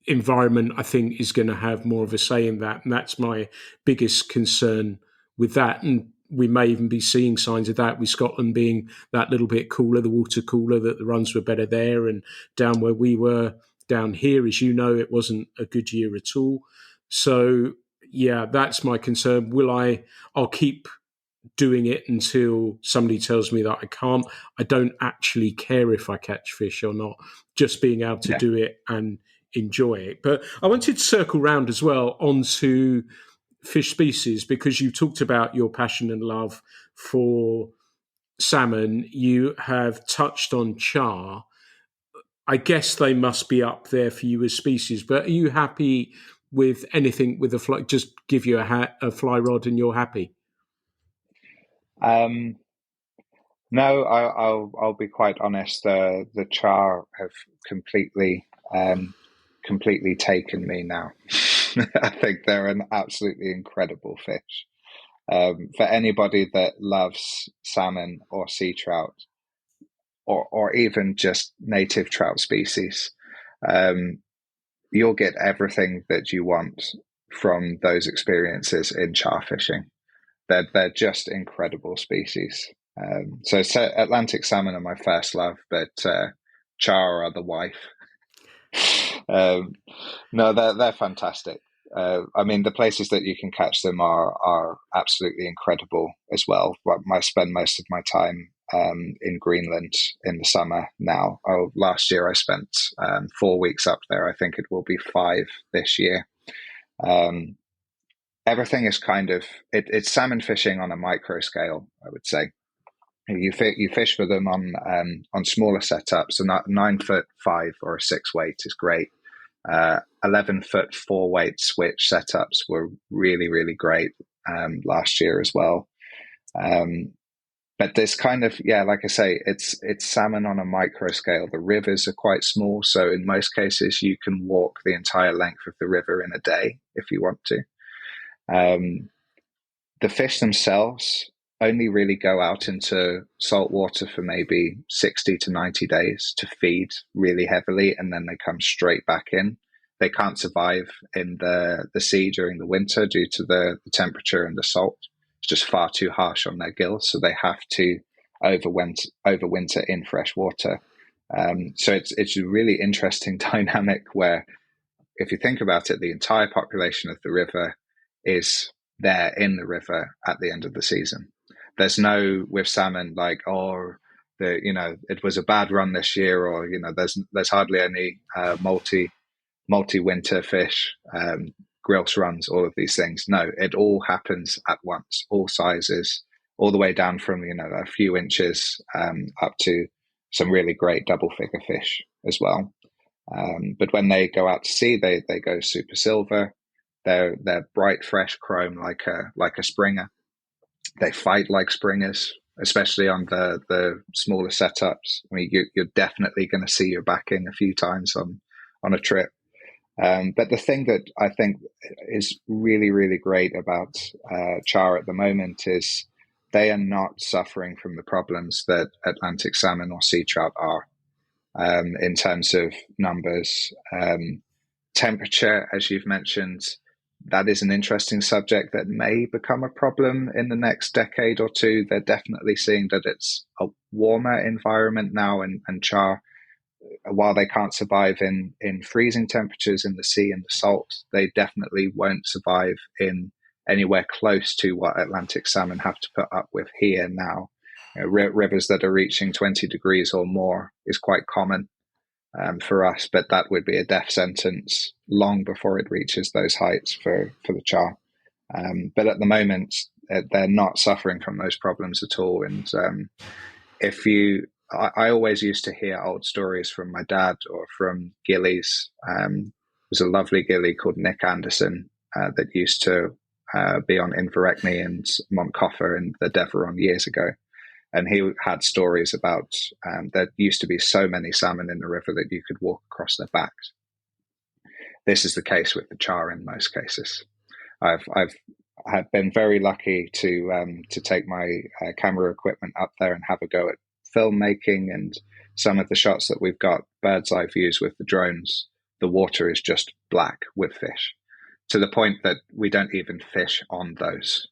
environment, I think, is going to have more of a say in that. And that's my biggest concern with that. And we may even be seeing signs of that with Scotland being that little bit cooler, the water cooler, that the runs were better there. And down where we were down here, as you know, it wasn't a good year at all. So, yeah, that's my concern. I'll keep doing it until somebody tells me that I can't. I don't actually care if I catch fish or not, just being able to do it and enjoy it. But I wanted to circle round as well onto fish species, because you talked about your passion and love for salmon. You have touched on char. I guess they must be up there for you as species, but are you happy with anything with a fly? Just give you a fly rod and you're happy? No, I'll be quite honest. The char have completely taken me now. I think they're an absolutely incredible fish. For anybody that loves salmon or sea trout, or even just native trout species, you'll get everything that you want from those experiences in char fishing. They're just incredible species. So Atlantic salmon are my first love, but char are the wife. No, they're fantastic. I mean, the places that you can catch them are absolutely incredible as well. I spend most of my time in Greenland in the summer now. Last year I spent 4 weeks up there. I think it will be 5 this year. Everything is it's salmon fishing on a micro scale, I would say. You fish for them on smaller setups. So 9 foot 5 or a 6 weight is great. 11-foot 4 weight switch setups were really, really great last year as well. But this like I say, it's salmon on a micro scale. The rivers are quite small, so in most cases you can walk the entire length of the river in a day if you want to. The fish themselves only really go out into salt water for maybe 60 to 90 days to feed really heavily, and then they come straight back in. They can't survive in the sea during the winter due to the temperature and the salt. It's just far too harsh on their gills, so they have to overwinter in fresh water. So it's a really interesting dynamic where, if you think about it, the entire population of the river is there in the river at the end of the season. There's no, with salmon, like, oh, it was a bad run this year, or there's hardly any multi-winter fish, grilse runs, all of these things. No, it all happens at once, all sizes, all the way down from a few inches up to some really great double figure fish as well. But when they go out to sea, they go super silver. They're bright, fresh chrome like a springer. They fight like springers, especially on the smaller setups. I mean, you're definitely going to see your backing a few times on a trip. But the thing that I think is really, really great about Char at the moment is they are not suffering from the problems that Atlantic salmon or sea trout are, in terms of numbers. Temperature, as you've mentioned, that is an interesting subject that may become a problem in the next decade or two. They're definitely seeing that it's a warmer environment now, and Char, while they can't survive in freezing temperatures in the sea and the salt, they definitely won't survive in anywhere close to what Atlantic salmon have to put up with here now. Rivers that are reaching 20 degrees or more is quite common for us, but that would be a death sentence long before it reaches those heights for the Char. But at the moment, they're not suffering from those problems at all. And I always used to hear old stories from my dad or from gillies. There's a lovely gillie called Nick Anderson that used to be on Inverechny and Montcoffer in the Deveron years ago. And he had stories about there used to be so many salmon in the river that you could walk across their backs. This is the case with the Char in most cases. I've been very lucky to take my camera equipment up there and have a go at filmmaking, and some of the shots that we've got bird's eye views with the drones, the water is just black with fish, to the point that we don't even fish on those,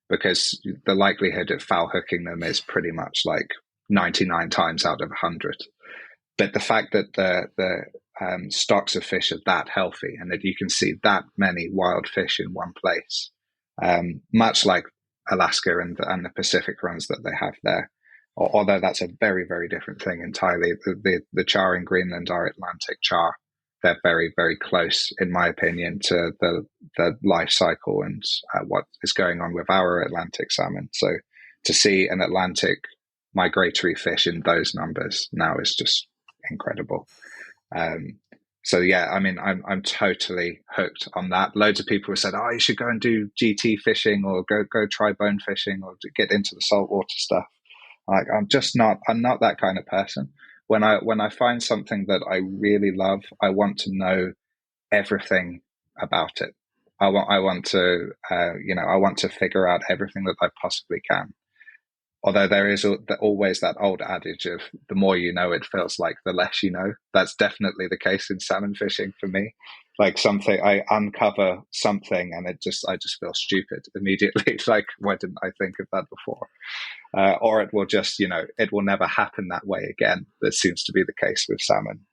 because the likelihood of foul hooking them is pretty much like 99 times out of 100. But the fact that the stocks of fish are that healthy, and that you can see that many wild fish in one place, much like Alaska and the Pacific runs that they have there, although that's a very, very different thing entirely. The Char in Greenland are Atlantic Char. They're very, very close, in my opinion, to the life cycle and what is going on with our Atlantic salmon. So to see an Atlantic migratory fish in those numbers now is just incredible. So yeah, I mean, I'm totally hooked on that. Loads of people have said, "Oh, you should go and do GT fishing, or go try bone fishing, or get into the saltwater stuff." Like, I'm not that kind of person. When I find something that I really love, I want to know everything about it. I want to figure out everything that I possibly can. Although there is always that old adage of the more you know, it feels like the less you know. That's definitely the case in salmon fishing for me. Like, I uncover something and I just feel stupid immediately. Like, why didn't I think of that before? Or it will just, it will never happen that way again. That seems to be the case with salmon.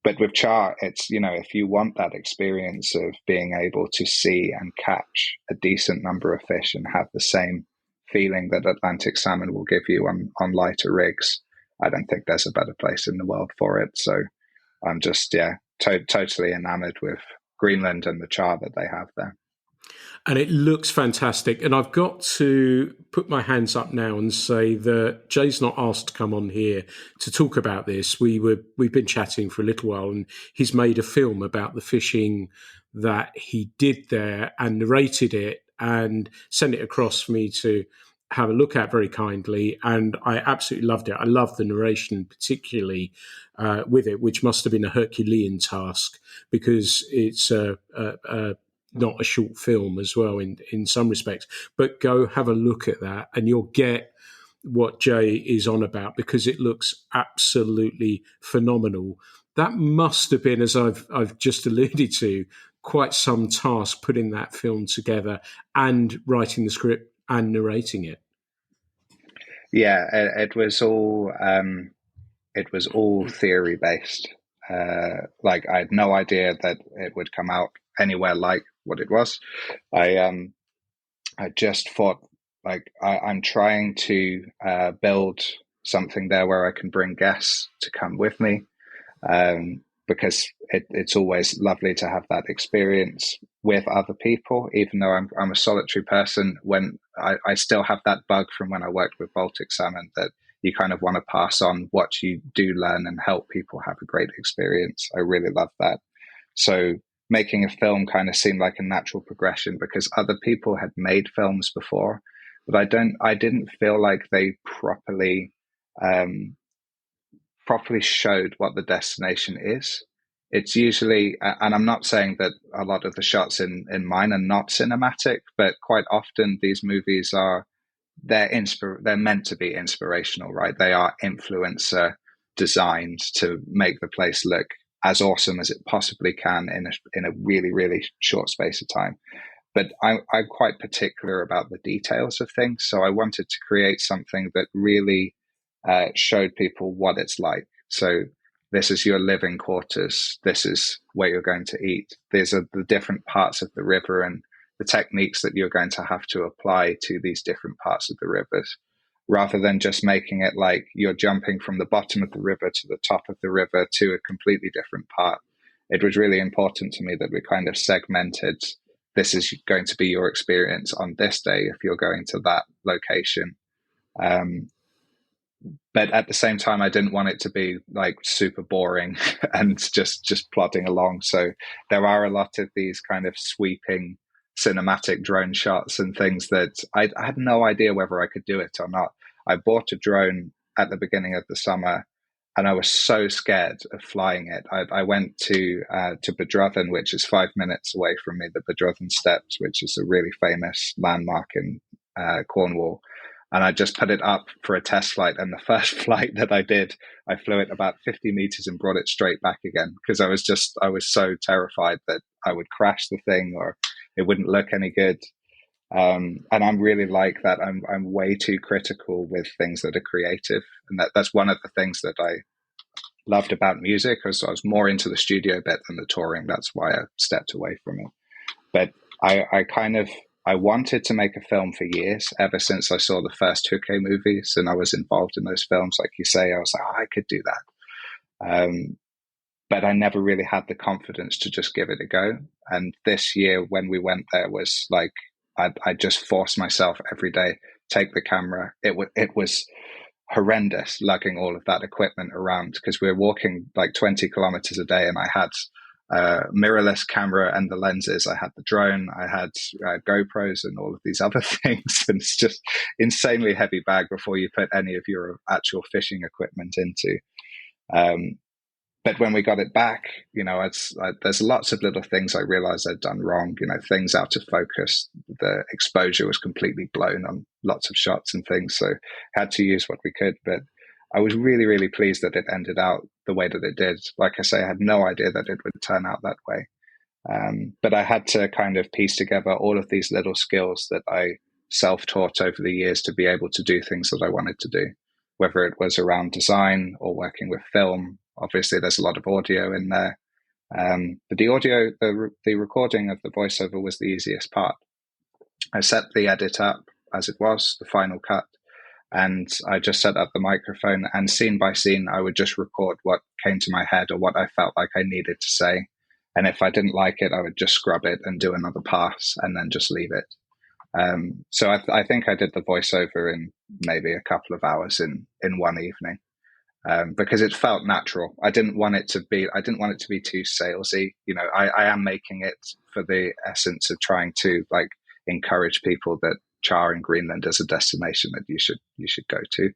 But with Char, it's, if you want that experience of being able to see and catch a decent number of fish and have the same feeling that Atlantic salmon will give you on lighter rigs, I don't think there's a better place in the world for it. So I'm just, totally enamored with Greenland and the Char that they have there. And it looks fantastic. And I've got to put my hands up now and say that Jay's not asked to come on here to talk about this. We've been chatting for a little while, and he's made a film about the fishing that he did there and narrated it and sent it across for me to have a look at very kindly. And I absolutely loved it. I love the narration, particularly with it, which must have been a Herculean task, because it's not a short film as well in some respects. But go have a look at that and you'll get what Jay is on about, because it looks absolutely phenomenal. That must have been, as I've just alluded to, quite some task putting that film together and writing the script and narrating it. Yeah, it was all theory based. Like, I had no idea that it would come out anywhere like what it was. I just thought, like, I'm trying to build something there where I can bring guests to come with me, because it's always lovely to have that experience with other people. Even though I'm a solitary person, when I still have that bug from when I worked with Baltic Salmon, that you kind of want to pass on what you do learn and help people have a great experience. I really love that. So making a film kind of seemed like a natural progression, because other people had made films before, but I didn't feel like they properly showed what the destination is. It's usually, and I'm not saying that a lot of the shots in mine are not cinematic, but quite often these movies they're meant to be inspirational, right? They are influencer designed to make the place look as awesome as it possibly can in a really, really short space of time. But I'm quite particular about the details of things. So I wanted to create something that really showed people what it's like. So this is your living quarters. This is where you're going to eat. These are the different parts of the river and the techniques that you're going to have to apply to these different parts of the rivers, rather than just making it like you're jumping from the bottom of the river to the top of the river to a completely different part. It was really important to me that we kind of segmented. This is going to be your experience on this day if you're going to that location. But at the same time, I didn't want it to be like super boring and just plodding along. So there are a lot of these kind of sweeping cinematic drone shots and things that I had no idea whether I could do it or not. I bought a drone at the beginning of the summer, and I was so scared of flying it. I went to Bedrothen, which is 5 minutes away from me, the Bedrothen Steps, which is a really famous landmark in Cornwall. And I just put it up for a test flight. And the first flight that I did, I flew it about 50 meters and brought it straight back again, because I was so terrified that I would crash the thing or it wouldn't look any good. And I'm really like that. I'm way too critical with things that are creative. And that's one of the things that I loved about music. I was more into the studio bit than the touring. That's why I stepped away from it. But I wanted to make a film for years, ever since I saw the first Hooké movies and I was involved in those films. Like you say, I was like, I could do that. But I never really had the confidence to just give it a go. And this year when we went there was like, I just forced myself every day, take the camera. It was horrendous lugging all of that equipment around, because we were walking like 20 kilometers a day, and I had mirrorless camera and the lenses. I had the drone, I had GoPros and all of these other things. And it's just insanely heavy bag before you put any of your actual fishing equipment into. But when we got it back, there's lots of little things I realized I'd done wrong, things out of focus. The exposure was completely blown on lots of shots and things. So had to use what we could. But I was really, really pleased that it ended out the way that it did. Like I say, I had no idea that it would turn out that way. But I had to kind of piece together all of these little skills that I self-taught over the years to be able to do things that I wanted to do, whether it was around design or working with film. Obviously, there's a lot of audio in there. But the audio, the recording of the voiceover was the easiest part. I set the edit up as it was, the final cut, and I just set up the microphone, and scene by scene, I would just record what came to my head or what I felt like I needed to say. And if I didn't like it, I would just scrub it and do another pass and then just leave it. So I think I did the voiceover in maybe a couple of hours in one evening. Because it felt natural. I didn't want it to be too salesy. I am making it for the essence of trying to like encourage people that Char in Greenland is a destination that you should go to.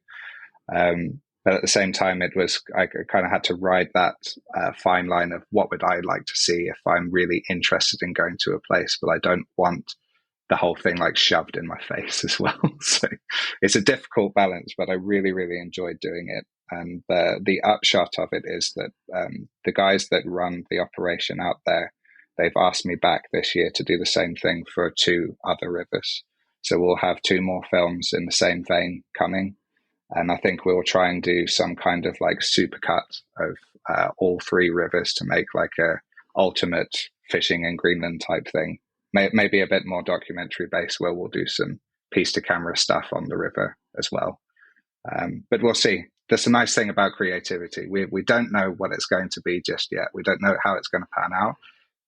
But at the same time, I kind of had to ride that fine line of what would I like to see if I'm really interested in going to a place, but I don't want the whole thing like shoved in my face as well. So it's a difficult balance, but I really, really enjoyed doing it. And the upshot of it is that the guys that run the operation out there, they've asked me back this year to do the same thing for 2 other rivers. So we'll have 2 more films in the same vein coming. And I think we'll try and do some kind of like supercut of all 3 rivers to make like a ultimate fishing in Greenland type thing. maybe a bit more documentary based, where we'll do some piece to camera stuff on the river as well. But we'll see. That's a nice thing about creativity. We don't know what it's going to be just yet. We don't know how it's going to pan out,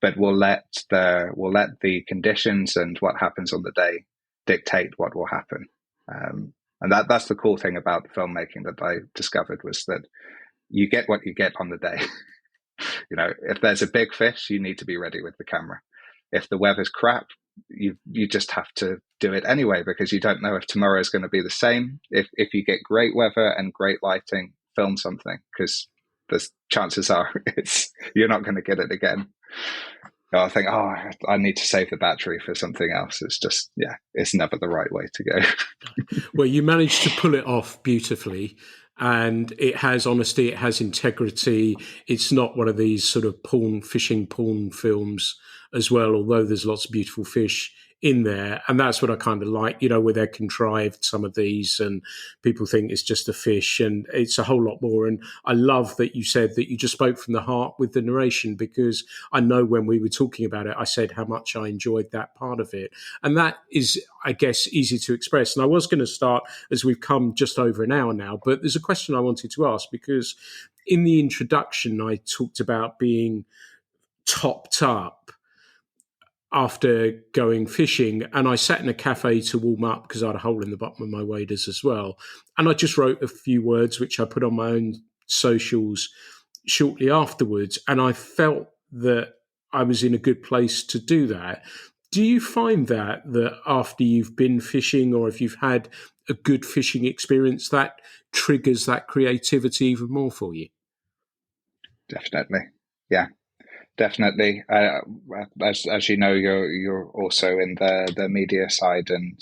but we'll let the conditions and what happens on the day dictate what will happen. And that's the cool thing about filmmaking that I discovered, was that you get what you get on the day. If there's a big fish, you need to be ready with the camera. If the weather's crap, you just have to do it anyway, because you don't know if tomorrow is going to be the same. If you get great weather and great lighting, film something, because the chances are you're not going to get it again. I think, I need to save the battery for something else. It's just, it's never the right way to go. Well, you managed to pull it off beautifully, and it has honesty, it has integrity. It's not one of these sort of fishing porn films as well, although there's lots of beautiful fish in there. And that's what I kind of like, where they're contrived, some of these, and people think it's just a fish, and it's a whole lot more. And I love that you said that you just spoke from the heart with the narration, because I know when we were talking about it, I said how much I enjoyed that part of it. And that is, I guess, easy to express. And I was going to start, as we've come just over an hour now, but there's a question I wanted to ask, because in the introduction, I talked about being topped up after going fishing, and I sat in a cafe to warm up because I had a hole in the bottom of my waders as well. And I just wrote a few words, which I put on my own socials shortly afterwards. And I felt that I was in a good place to do that. Do you find that after you've been fishing, or if you've had a good fishing experience, that triggers that creativity even more for you? Definitely. Yeah. Definitely. As you know, you're also in the media side, and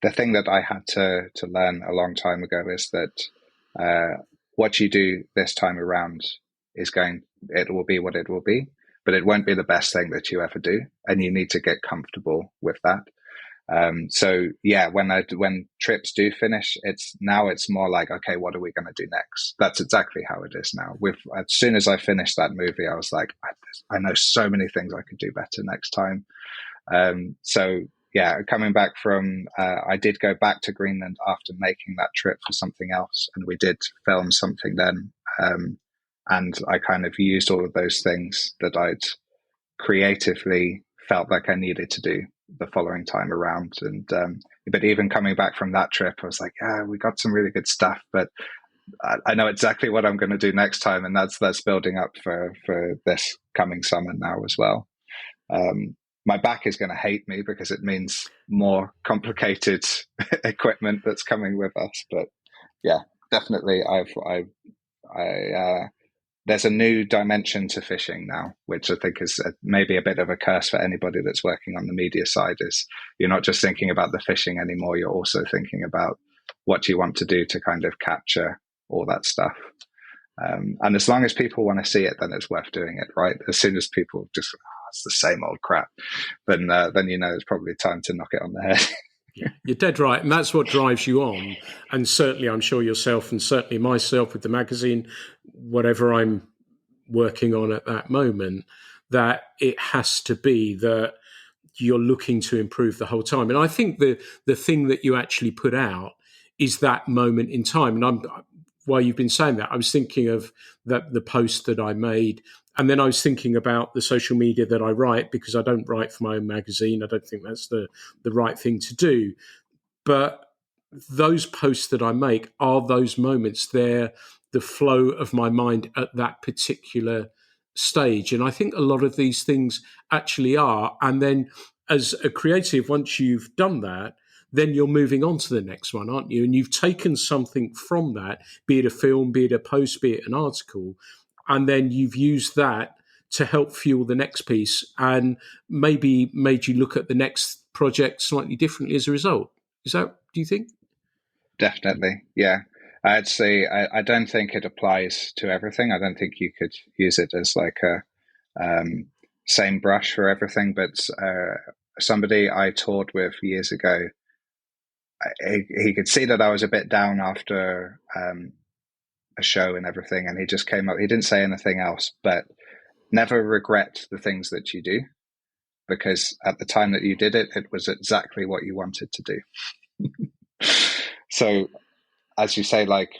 the thing that I had to learn a long time ago is that what you do this time around it will be what it will be, but it won't be the best thing that you ever do, and you need to get comfortable with that. So when trips do finish, it's more like, okay, what are we going to do next? That's exactly how it is now. As soon as I finished that movie, I was like, I know so many things I could do better next time. Coming back from, I did go back to Greenland after making that trip for something else, and we did film something then. And I kind of used all of those things that I'd creatively felt like I needed to do the following time around. And but even coming back from that trip, I was like, we got some really good stuff, but I know exactly what I'm going to do next time, and that's building up for this coming summer now as well. My back is going to hate me because it means more complicated equipment that's coming with us. But yeah, definitely, there's a new dimension to fishing now, which I think is maybe a bit of a curse for anybody that's working on the media side. Is you're not just thinking about the fishing anymore, you're also thinking about what you want to do to kind of capture all that stuff. And as long as people want to see it, then it's worth doing it, right? As soon as people just, it's the same old crap, then it's probably time to knock it on the head. Yeah, you're dead right. And that's what drives you on. And certainly, I'm sure yourself, and certainly myself with the magazine, whatever I'm working on at that moment, that it has to be that you're looking to improve the whole time. And I think the thing that you actually put out is that moment in time. And while you've been saying that, I was thinking of the post that I made. And then I was thinking about the social media that I write, because I don't write for my own magazine. I don't think that's the right thing to do. But those posts that I make are those moments. They're the flow of my mind at that particular stage. And I think a lot of these things actually are. And then as a creative, once you've done that, then you're moving on to the next one, aren't you? And you've taken something from that, be it a film, be it a post, be it an article, and then you've used that to help fuel the next piece, and maybe made you look at the next project slightly differently as a result. Do you think? Definitely, yeah. I'd say I don't think it applies to everything. I don't think you could use it as like a same brush for everything. But somebody I toured with years ago, he could see that I was a bit down after a show and everything, and he just came up. He didn't say anything else, but never regret the things that you do, because at the time that you did it, it was exactly what you wanted to do. So, as you say, like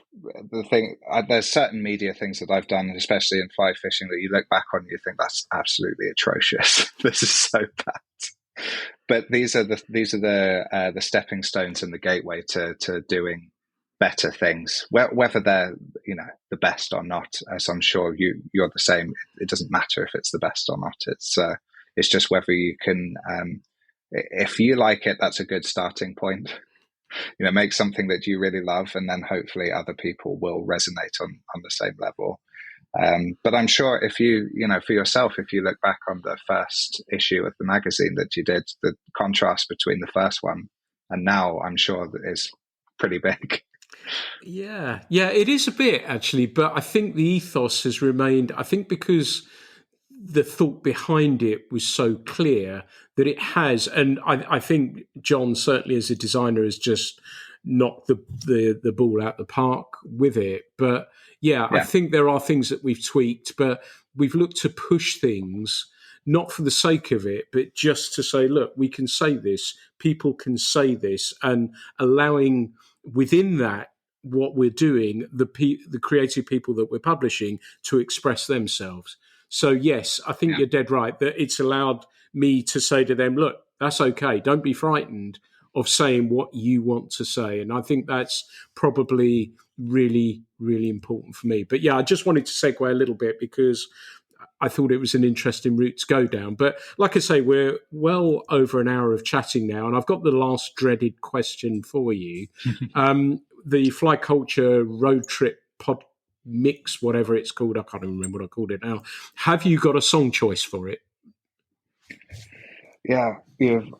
the thing, there's certain media things that I've done, especially in fly fishing, that you look back on and you think that's absolutely atrocious. This is so bad. But these are the stepping stones and the gateway to doing better things, whether they're the best or not. As I'm sure you're the same. It doesn't matter if it's the best or not. It's just whether you can. If you like it, that's a good starting point. Make something that you really love, and then hopefully other people will resonate on the same level. But I'm sure if you, for yourself, if you look back on the first issue of the magazine that you did, the contrast between the first one and now, I'm sure that is pretty big. Yeah, it is a bit actually, but I think the ethos has remained, I think because the thought behind it was so clear that it has, and I think John certainly as a designer has just knocked the ball out the park with it. But yeah, I think there are things that we've tweaked, but we've looked to push things not for the sake of it, but just to say, look, we can say this, people can say this, and allowing within that what we're doing, the creative people that we're publishing to express themselves. So yes, I think you're dead right that it's allowed me to say to them, look, that's okay. Don't be frightened of saying what you want to say. And I think that's probably really, really important for me. But yeah, I just wanted to segue a little bit because I thought it was an interesting route to go down. But like I say, we're well over an hour of chatting now, and I've got the last dreaded question for you. The Fly Culture Road Trip pod mix, whatever it's called, I can't even remember what I called it now. Have you got a song choice for it? Yeah, you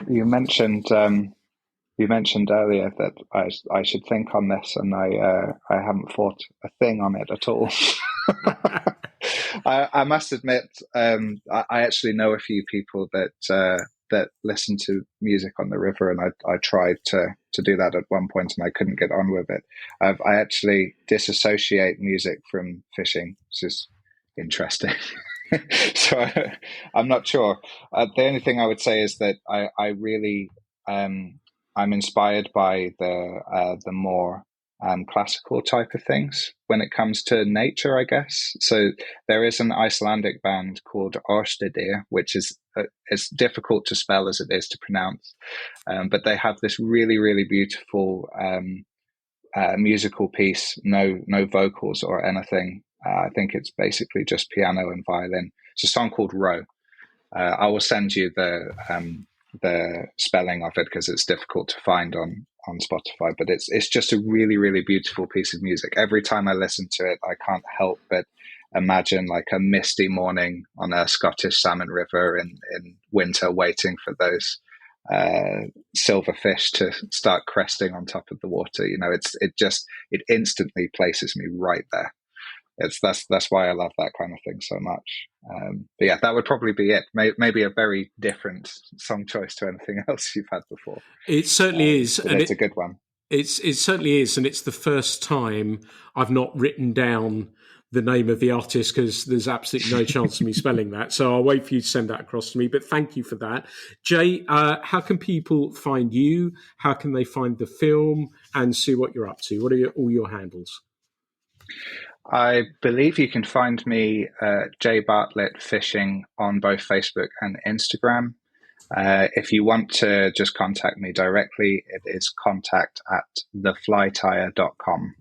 mentioned earlier that I should think on this, and I haven't thought a thing on it at all. I must admit, I actually know a few people that listen to music on the river, and I tried to do that at one point, and I couldn't get on with it. I actually disassociate music from fishing, which is interesting. So I'm not sure. The only thing I would say is that I really I'm inspired by the more classical type of things when it comes to nature, I guess. So there is an Icelandic band called Orstedir, which is as difficult to spell as it is to pronounce, but they have this really, really beautiful musical piece, no vocals or anything. I think it's basically just piano and violin. It's a song called Row. I will send you the spelling of it because it's difficult to find on Spotify, but it's just a really, really beautiful piece of music. Every time I listen to it, I can't help but imagine like a misty morning on a Scottish salmon river in winter, waiting for those silver fish to start cresting on top of the water. It instantly places me right there. That's why I love that kind of thing so much. But yeah, that would probably be it. Maybe a very different song choice to anything else you've had before. It certainly is, and it's a good one. It certainly is, and it's the first time I've not written down the name of the artist because there's absolutely no chance of me spelling that. So I'll wait for you to send that across to me. But thank you for that, Jay. How can people find you? How can they find the film and see what you're up to? What are all your handles? I believe you can find me Jay Bartlett Fishing on both Facebook and Instagram. If you want to just contact me directly, it is contact@theflytire.com.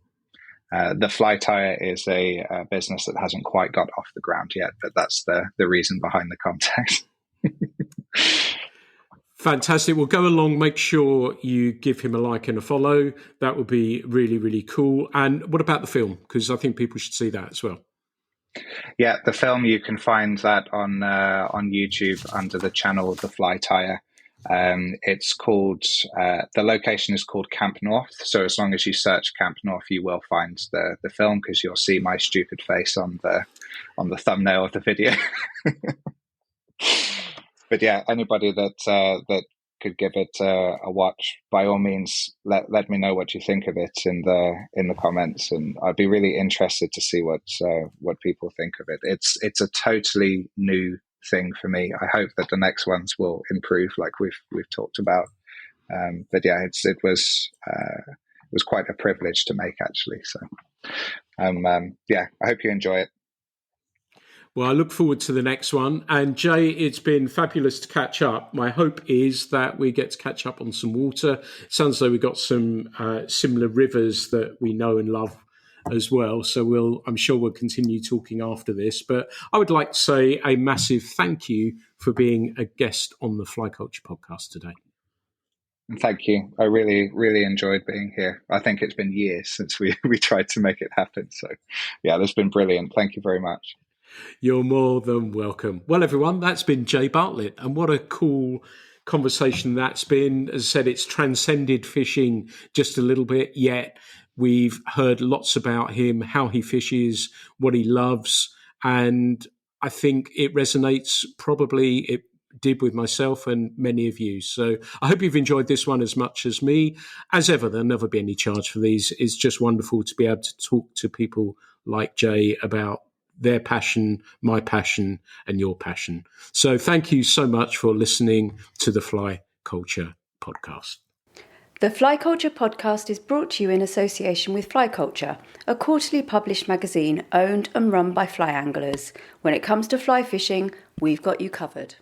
The Fly Tire is a business that hasn't quite got off the ground yet, but that's the reason behind the contact. Fantastic. Well, go along, make sure you give him a like and a follow. That would be really, really cool. And what about the film? Because I think people should see that as well. Yeah, the film, you can find that on YouTube under the channel The Fly Tire. It's called, the location is called Camp North. So as long as you search Camp North, you will find the film because you'll see my stupid face on the thumbnail of the video. But yeah, anybody that could give it a watch, by all means, let me know what you think of it in the comments, and I'd be really interested to see what people think of it. It's a totally new thing for me. I hope that the next ones will improve, like we've talked about. But yeah, it was quite a privilege to make, actually. So yeah, I hope you enjoy it. Well, I look forward to the next one. And Jay, it's been fabulous to catch up. My hope is that we get to catch up on some water. It sounds like we've got some similar rivers that we know and love as well. So I'm sure we'll continue talking after this. But I would like to say a massive thank you for being a guest on the Fly Culture podcast today. And thank you. I really, really enjoyed being here. I think it's been years since we tried to make it happen. So yeah, that's been brilliant. Thank you very much. You're more than welcome. Well, everyone, that's been Jay Bartlett, and what a cool conversation that's been. As I said, it's transcended fishing just a little bit, yet we've heard lots about him, how he fishes, what he loves, and I think it resonates. Probably it did with myself and many of you. So I hope you've enjoyed this one as much as me. As ever, there'll never be any charge for these. It's just wonderful to be able to talk to people like Jay about their passion, my passion, and your passion. So thank you so much for listening to the Fly Culture podcast. The Fly Culture podcast is brought to you in association with Fly Culture, a quarterly published magazine owned and run by fly anglers. When it comes to fly fishing, we've got you covered.